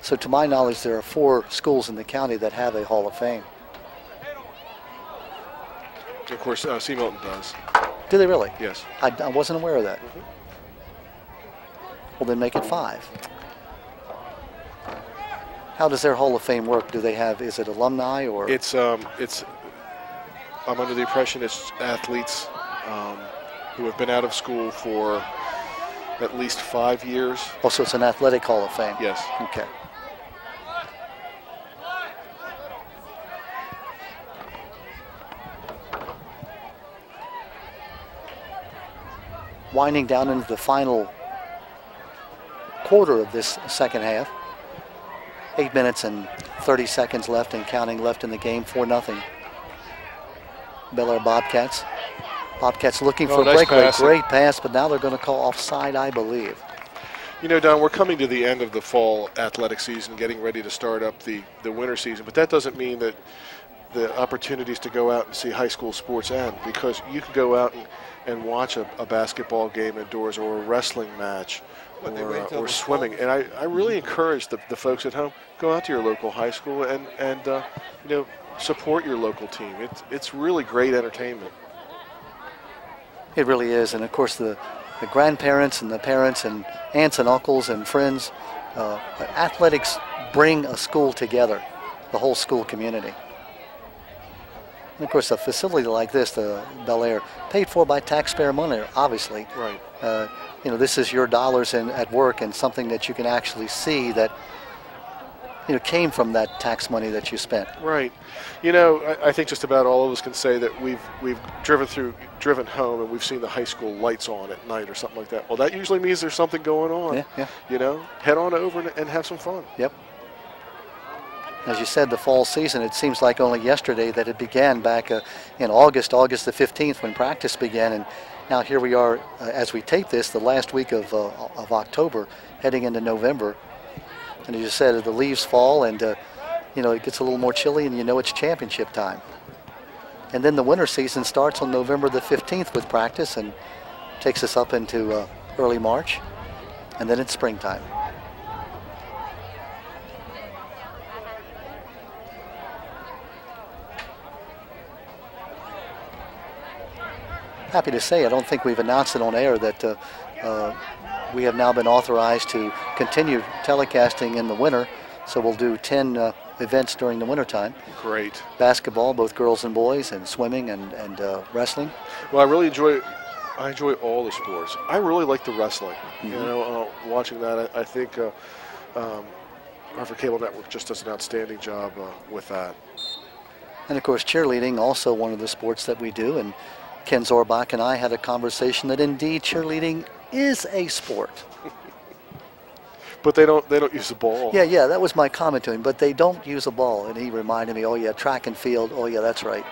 So to my knowledge, there are 4 schools in the county that have a Hall of Fame. Of course, C. Milton does. Do they really? Yes. I wasn't aware of that. Well, then make it 5. How does their Hall of Fame work? Do they have, is it alumni or? It's I'm under the impression it's athletes who have been out of school for at least 5 years. Oh, so it's an athletic Hall of Fame? Yes. Okay. Winding down into the final quarter of this second half. 8 minutes and 30 seconds left and counting left in the game, 4-0. Bel Air Bobcats. Bobcats looking for a nice breakaway. pass. Great pass, but now they're going to call offside, I believe. You know, Don, we're coming to the end of the fall athletic season, getting ready to start up the winter season, but that doesn't mean that the opportunities to go out and see high school sports end, because you can go out and watch a basketball game indoors or a wrestling match or swimming. And I really encourage the folks at home, go out to your local high school and support your local team. It's really great entertainment. It really is, and of course the grandparents and the parents and aunts and uncles and friends, athletics bring a school together, the whole school community. And of course, a facility like this, the Bel Air, paid for by taxpayer money, obviously. Right. This is your dollars at work, and something that you can actually see that came from that tax money that you spent. Right. I think just about all of us can say that we've driven home and we've seen the high school lights on at night or something like that. Well, that usually means there's something going on. Yeah. Head on over and have some fun. Yep. As you said, the fall season, it seems like only yesterday that it began back in August the 15th when practice began, and Now here we are, as we tape this, the last week of October, heading into November. And as you said, the leaves fall and, you know, it gets a little more chilly and you know it's championship time. And then the winter season starts on November the 15th with practice and takes us up into early March. And then it's springtime. Happy to say, I don't think we've announced it on air that we have now been authorized to continue telecasting in the winter. So we'll do 10 events during the wintertime. Great. Basketball, both girls and boys, and swimming and wrestling. Well, I enjoy all the sports. I really like the wrestling. Mm-hmm. You know, watching that, I think Hartford Cable Network just does an outstanding job with that. And of course, cheerleading, also one of the sports that we do. And Ken Zorbach and I had a conversation that indeed cheerleading is a sport. But they don't use a ball. Yeah, that was my comment to him. But they don't use a ball, and he reminded me, oh yeah, track and field. Oh yeah, that's right.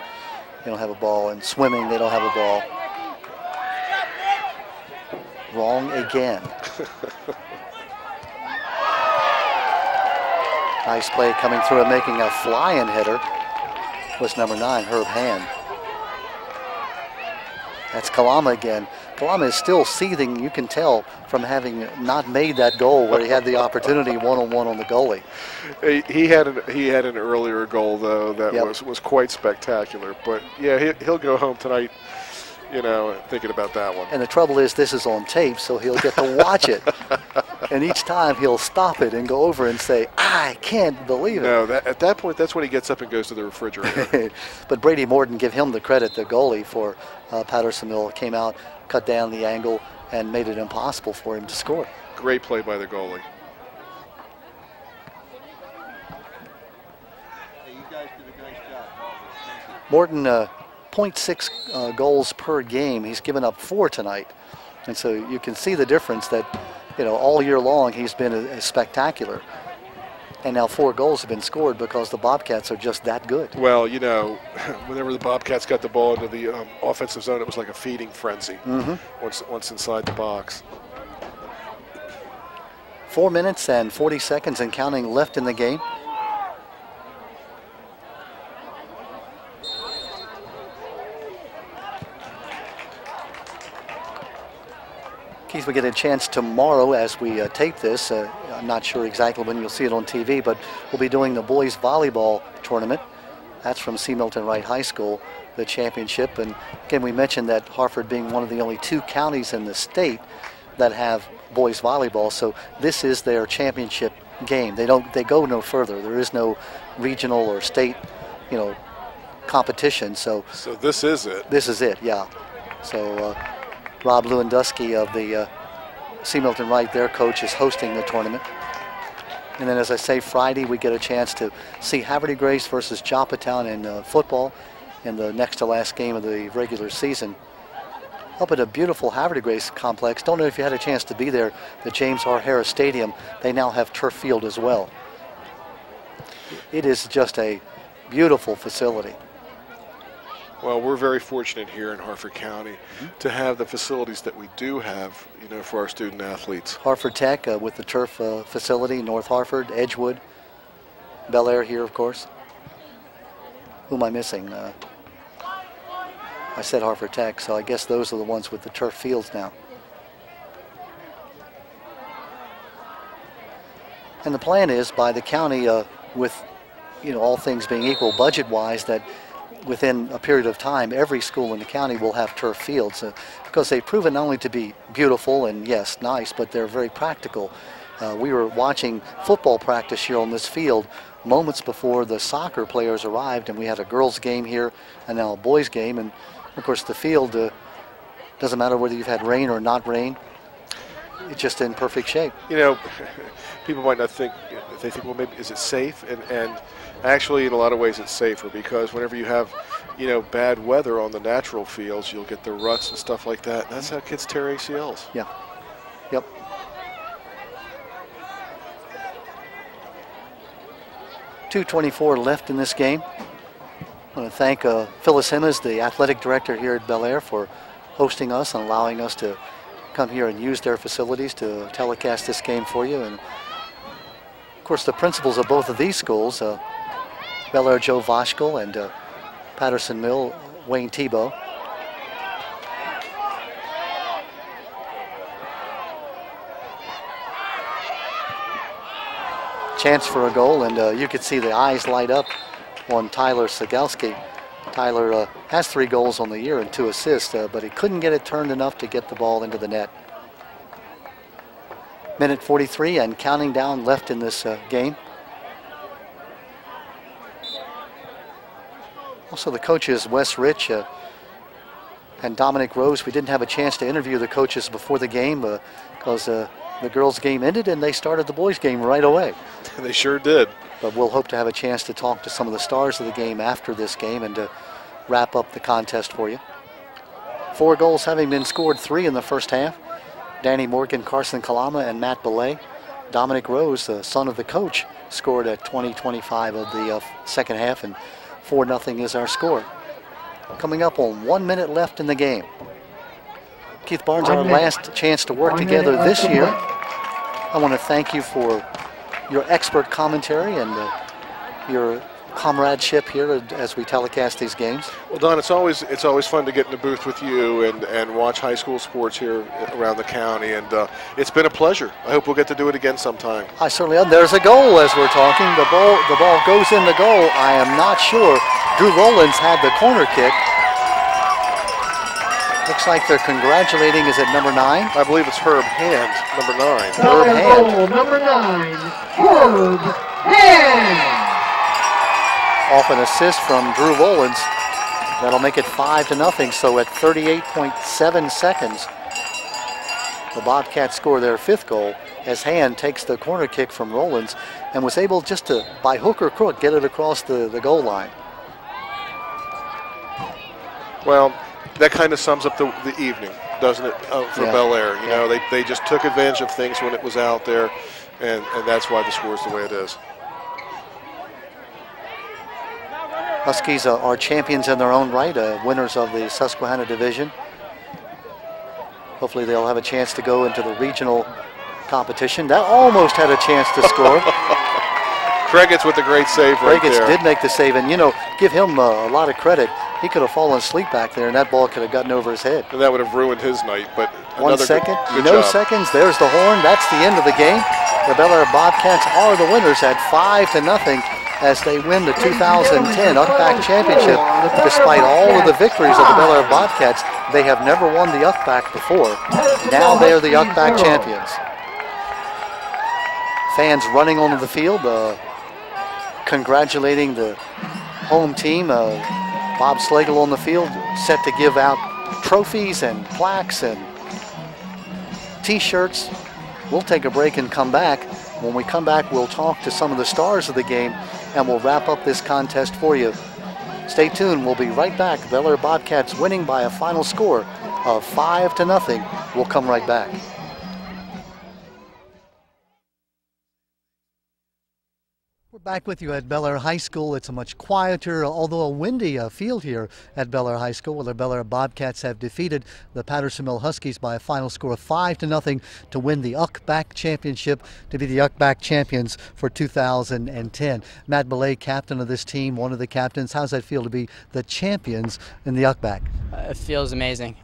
They don't have a ball. And swimming, they don't have a ball. Wrong again. Nice play coming through and making a fly-in header was number 9, Herb Hand. That's Kalama again. Kalama is still seething, you can tell, from having not made that goal where he had the opportunity one-on-one on the goalie. He had an earlier goal, though, that was quite spectacular. But, yeah, he'll go home tonight, you know, thinking about that one. And the trouble is this is on tape, so he'll get to watch it. And each time he'll stop it and go over and say, I can't believe it. No, at that point, that's when he gets up and goes to the refrigerator. But Brady Morton, give him the credit, the goalie for Patterson came out, cut down the angle, and made it impossible for him to score. Great play by the goalie. Hey, you guys did a nice job. Morton, 0.6 goals per game. He's given up 4 tonight. And so you can see the difference that, you know, all year long he's been spectacular. And now 4 goals have been scored because the Bobcats are just that good. Well, you know, whenever the Bobcats got the ball into the offensive zone, it was like a feeding frenzy once inside the box. 4 minutes and 40 seconds and counting left in the game. In case we get a chance tomorrow as we tape this, I'm not sure exactly when you'll see it on TV, but we'll be doing the boys volleyball tournament. That's from C. Milton Wright High School, the championship. And again, we mentioned that Hartford being one of the only 2 counties in the state that have boys volleyball, so this is their championship game. They go no further. There is no regional or state, you know, competition. So this is it. This is it, yeah. So Rob Lewandowski of the C. Milton Wright, their coach, is hosting the tournament. And then, as I say, Friday we get a chance to see Haverty Grace versus Joppatown in football in the next to last game of the regular season. Up at a beautiful Haverty Grace complex. Don't know if you had a chance to be there, the James R. Harris Stadium. They now have turf field as well. It is just a beautiful facility. Well, we're very fortunate here in Hartford County to have the facilities that we do have, you know, for our student athletes. Hartford Tech with the turf facility, North Hartford, Edgewood, Bel Air here, of course. Who am I missing? I said Hartford Tech, so I guess those are the ones with the turf fields now. And the plan is by the county, with, you know, all things being equal budget-wise, that within a period of time, every school in the county will have turf fields because they've proven not only to be beautiful and, yes, nice, but they're very practical. We were watching football practice here on this field moments before the soccer players arrived, and we had a girls' game here and now a boys' game. And, of course, the field doesn't matter whether you've had rain or not rain. It's just in perfect shape. You know, people might not think, they think, well, maybe is it safe? And actually, in a lot of ways, it's safer because whenever you have, you know, bad weather on the natural fields, you'll get the ruts and stuff like that. That's how kids tear ACLs. Yeah. Yep. .224 left in this game. I want to thank Phyllis Hemmes, the athletic director here at Bel Air, for hosting us and allowing us to come here and use their facilities to telecast this game for you. And of course, the principals of both of these schools, Bel Air Joe Voshkel and Patterson Mill Wayne Tebow. Chance for a goal, and you could see the eyes light up on Tyler Sagalski. Tyler has 3 goals on the year and 2 assists, but he couldn't get it turned enough to get the ball into the net. Minute 43 and counting down left in this game. Also the coaches, Wes Rich and Dominic Rose. We didn't have a chance to interview the coaches before the game because the girls' game ended and they started the boys' game right away. They sure did. But we'll hope to have a chance to talk to some of the stars of the game after this game and to wrap up the contest for you. 4 goals having been scored, 3 in the first half. Danny Morgan, Carson Kalama, and Matt Belay. Dominic Rose, the son of the coach, scored at 20-25 of the second half, and 4-0 is our score. Coming up on 1 minute left in the game. Keith Barnes, our last chance to work together this year. I want to thank you for your expert commentary and your comradeship here as we telecast these games. Well, Don, it's always fun to get in the booth with you and watch high school sports here around the county, and it's been a pleasure. I hope we'll get to do it again sometime. I certainly am. There's a goal as we're talking. The ball goes in the goal. I am not sure. Drew Rowlands had the corner kick. Looks like they're congratulating. Is it number 9? I believe it's Herb Hand, number 9. Herb Hand. Number 9, Herb Hand. Off an assist from Drew Rowlands. That'll make it 5-0. So at 38.7 seconds, the Bobcats score their 5th goal as Hand takes the corner kick from Rowlands and was able just to, by hook or crook, get it across the goal line. Well, that kind of sums up the evening, doesn't it, for Bel Air? You know, they just took advantage of things when it was out there, and that's why the score is the way it is. Huskies are champions in their own right, winners of the Susquehanna division. Hopefully they'll have a chance to go into the regional competition. That almost had a chance to score. Craiget's with a great save right there. Craiget's did make the save, and, you know, give him a lot of credit. He could have fallen asleep back there, and that ball could have gotten over his head. And that would have ruined his night, but 1 second, good no job. seconds. There's the horn. That's the end of the game. The Bel Air Bobcats are the winners at 5-0 as they win the 2010 UCBAC Championship. Despite all of the victories of the Bel Air Bobcats, they have never won the UCBAC before. Now they are the UCBAC champions. Fans running onto the field, congratulating the home team. Bob Slagle on the field, set to give out trophies and plaques and T-shirts. We'll take a break and come back. When we come back, we'll talk to some of the stars of the game, and we'll wrap up this contest for you. Stay tuned. We'll be right back. Bel Air Bobcats winning by a final score of 5-0. We'll come right back. We're back with you at Bel Air High School. It's a much quieter, although a windy field here at Bel Air High School, where the Bel Air Bobcats have defeated the Patterson Mill Huskies by a final score of 5-0 to win the UCBAC Championship, to be the UCBAC champions for 2010. Matt Belay, captain of this team, one of the captains. How's that feel to be the champions in the UCBAC? It feels amazing.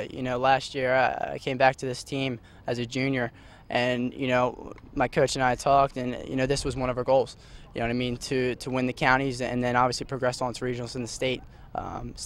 You know, last year I came back to this team as a junior, and, you know, my coach and I talked, and, you know, this was one of our goals. You know what I mean, to win the counties and then obviously progress on to regionals in the state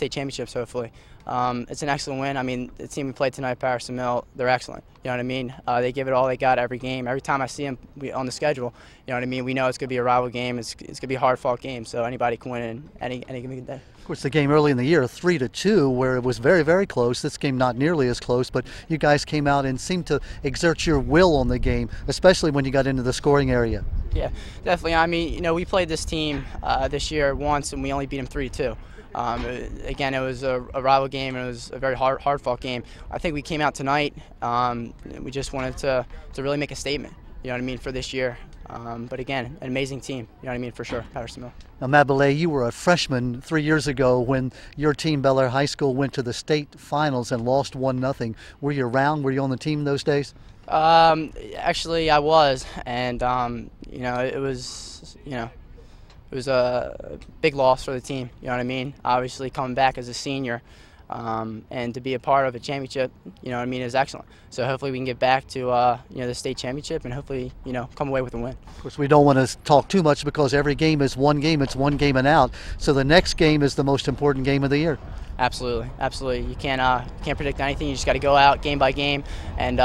championships, hopefully. It's an excellent win. I mean, the team we played tonight, Patterson Mill, they're excellent. You know what I mean? They give it all they got every game. Every time I see them on the schedule, you know what I mean? We know it's going to be a rival game. It's going to be a hard-fought game, so anybody can win in any given day. Of course, the game early in the year, 3-2, where it was very, very close. This game not nearly as close, but you guys came out and seemed to exert your will on the game, especially when you got into the scoring area. Yeah, definitely. I mean, you know, we played this team this year once, and we only beat them 3-2. Again, it was a rival game, and it was a very hard-fought game. I think we came out tonight. We just wanted to really make a statement. You know what I mean, for this year. But again, an amazing team. You know what I mean, for sure, Patterson. Now, Matt Belay, you were a freshman 3 years ago when your team, Bel Air High School, went to the state finals and lost 1-0. Were you around? Were you on the team those days? Actually, I was, and you know, it was a big loss for the team. You know what I mean? Obviously, coming back as a senior, and to be a part of a championship, you know what I mean, is excellent. So hopefully we can get back to you know, the state championship and hopefully, you know, come away with a win. Of course, we don't want to talk too much because every game is one game. It's one game and out. So the next game is the most important game of the year. Absolutely, absolutely. You can't predict anything. You just got to go out game by game, and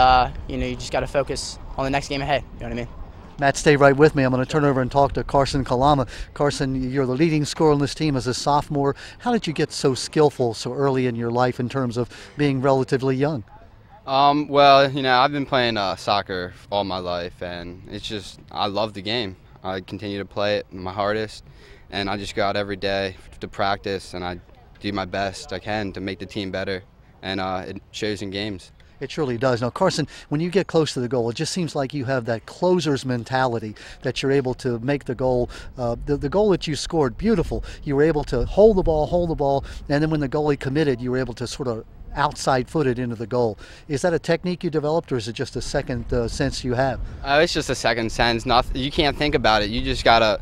you know, you just got to focus on the next game ahead. You know what I mean? Matt, stay right with me. I'm going to turn over and talk to Carson Kalama. Carson, you're the leading scorer on this team as a sophomore. How did you get so skillful so early in your life in terms of being relatively young? Well, you know, I've been playing soccer all my life, and it's just, I love the game. I continue to play it my hardest, and I just go out every day to practice, and I do my best I can to make the team better, and it shows in games. It surely does. Now, Carson, when you get close to the goal, it just seems like you have that closer's mentality, that you're able to make the goal. The goal that you scored, beautiful. You were able to hold the ball, and then when the goalie committed, you were able to sort of outside foot it into the goal. Is that a technique you developed, or is it just a second sense you have? It's just a second sense. Nothing, you can't think about it. You just gotta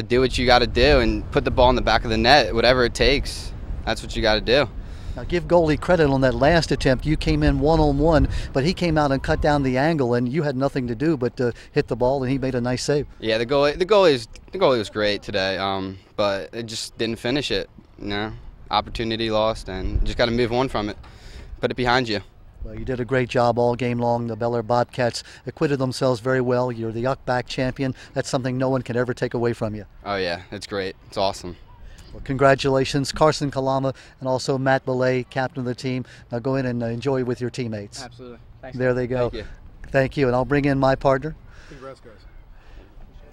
do what you gotta do and put the ball in the back of the net, whatever it takes. That's what you gotta do. Now, give goalie credit on that last attempt. You came in one-on-one, but he came out and cut down the angle, and you had nothing to do but to hit the ball, and he made a nice save. Yeah, the goalie was great today, but it just didn't finish it. You know, opportunity lost, and just got to move on from it. Put it behind you. Well, you did a great job all game long. The Bel Air Bobcats acquitted themselves very well. You're the UCBAC champion. That's something no one can ever take away from you. Oh yeah, it's great. It's awesome. Well, congratulations, Carson Kalama, and also Matt Belay, captain of the team. Now go in and enjoy with your teammates. Absolutely. Thanks. There they go. Thank you. Thank you, and I'll bring in my partner. Congrats, guys.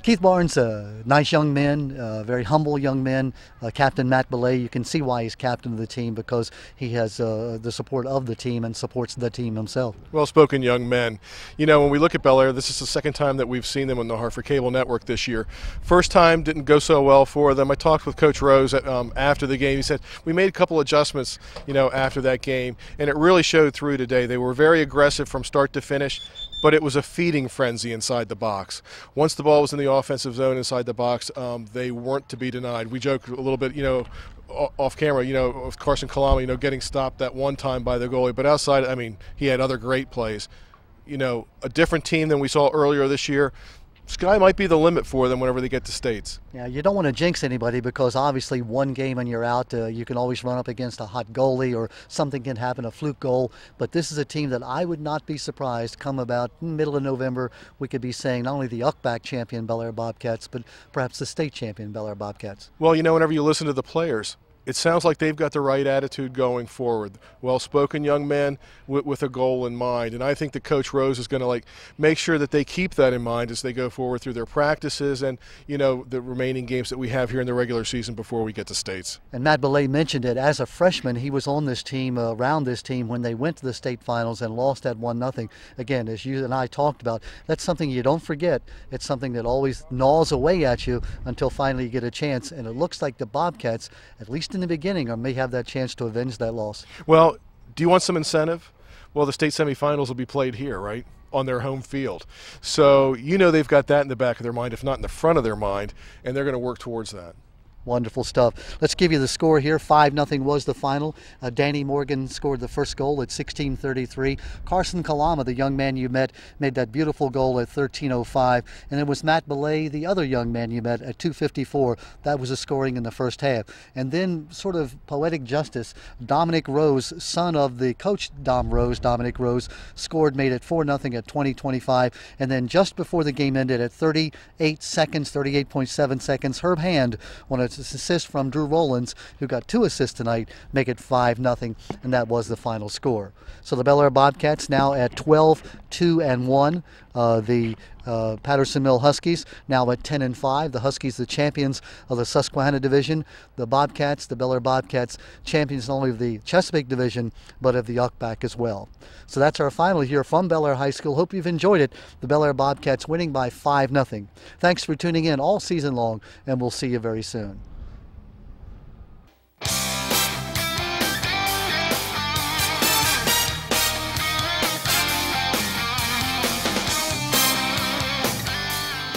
Keith Barnes, nice young man, very humble young man. Captain Matt Belay, you can see why he's captain of the team, because he has the support of the team and supports the team himself. Well-spoken young men. You know, when we look at Bel Air, this is the second time that we've seen them on the Hartford Cable Network this year. First time didn't go so well for them. I talked with Coach Rose after the game. He said, we made a couple adjustments, you know, after that game, and it really showed through today. They were very aggressive from start to finish, but it was a feeding frenzy inside the box. Once the ball was in the offensive zone inside the box, they weren't to be denied. We joked a little bit, you know, off camera, you know, of Carson Kalama, you know, getting stopped that one time by the goalie. But outside, I mean, he had other great plays. You know, a different team than we saw earlier this year. Sky might be the limit for them whenever they get to states. Yeah, you don't want to jinx anybody, because obviously one game and you're out. You can always run up against a hot goalie, or something can happen, a fluke goal. But this is a team that I would not be surprised come about middle of November, we could be saying not only the UCBAC champion Bel Air Bobcats, but perhaps the state champion Bel Air Bobcats. Well, you know, whenever you listen to the players, it sounds like they've got the right attitude going forward. Well-spoken young men with a goal in mind, and I think that Coach Rose is going to make sure that they keep that in mind as they go forward through their practices and, you know, the remaining games that we have here in the regular season before we get to states. And Matt Belay mentioned it. As a freshman, he was on this team, around this team, when they went to the state finals and lost at 1-0. Again, as you and I talked about, that's something you don't forget. It's something that always gnaws away at you until finally you get a chance. And it looks like the Bobcats, at least in the beginning, or may have that chance to avenge that loss. Well, do you want some incentive? Well, the state semifinals will be played here, right, on their home field. So you know they've got that in the back of their mind, if not in the front of their mind, and they're going to work towards that. Wonderful stuff. Let's give you the score here. 5-0 was the final. Danny Morgan scored the first goal at 16:33. Carson Kalama, the young man you met, made that beautiful goal at 13:05. And it was Matt Belay, the other young man you met, at 2:54. That was the scoring in the first half. And then, sort of poetic justice, Dominic Rose, son of the coach Dominic Rose, scored, made it 4-0 at 20:25. And then just before the game ended at 38.7 seconds, Herb Hand on a assist from Drew Rollins, who got 2 assists tonight, make it 5-0, and that was the final score. So the Bel Air Bobcats now at 12-2-1. The Patterson Mill Huskies now at 10-5. The Huskies, the champions of the Susquehanna division. The Bobcats, the Bel Air Bobcats, champions not only of the Chesapeake division, but of the UCBAC as well. So that's our final here from Bel Air High School. Hope you've enjoyed it. The Bel Air Bobcats winning by 5-0. Thanks for tuning in all season long, and we'll see you very soon.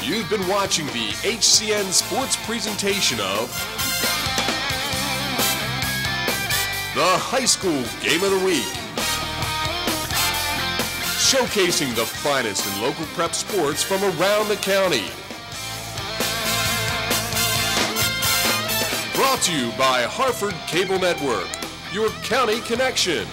You've been watching the HCN Sports presentation of the High School Game of the Week, showcasing the finest in local prep sports from around the county. Brought to you by Harford Cable Network, your county connection.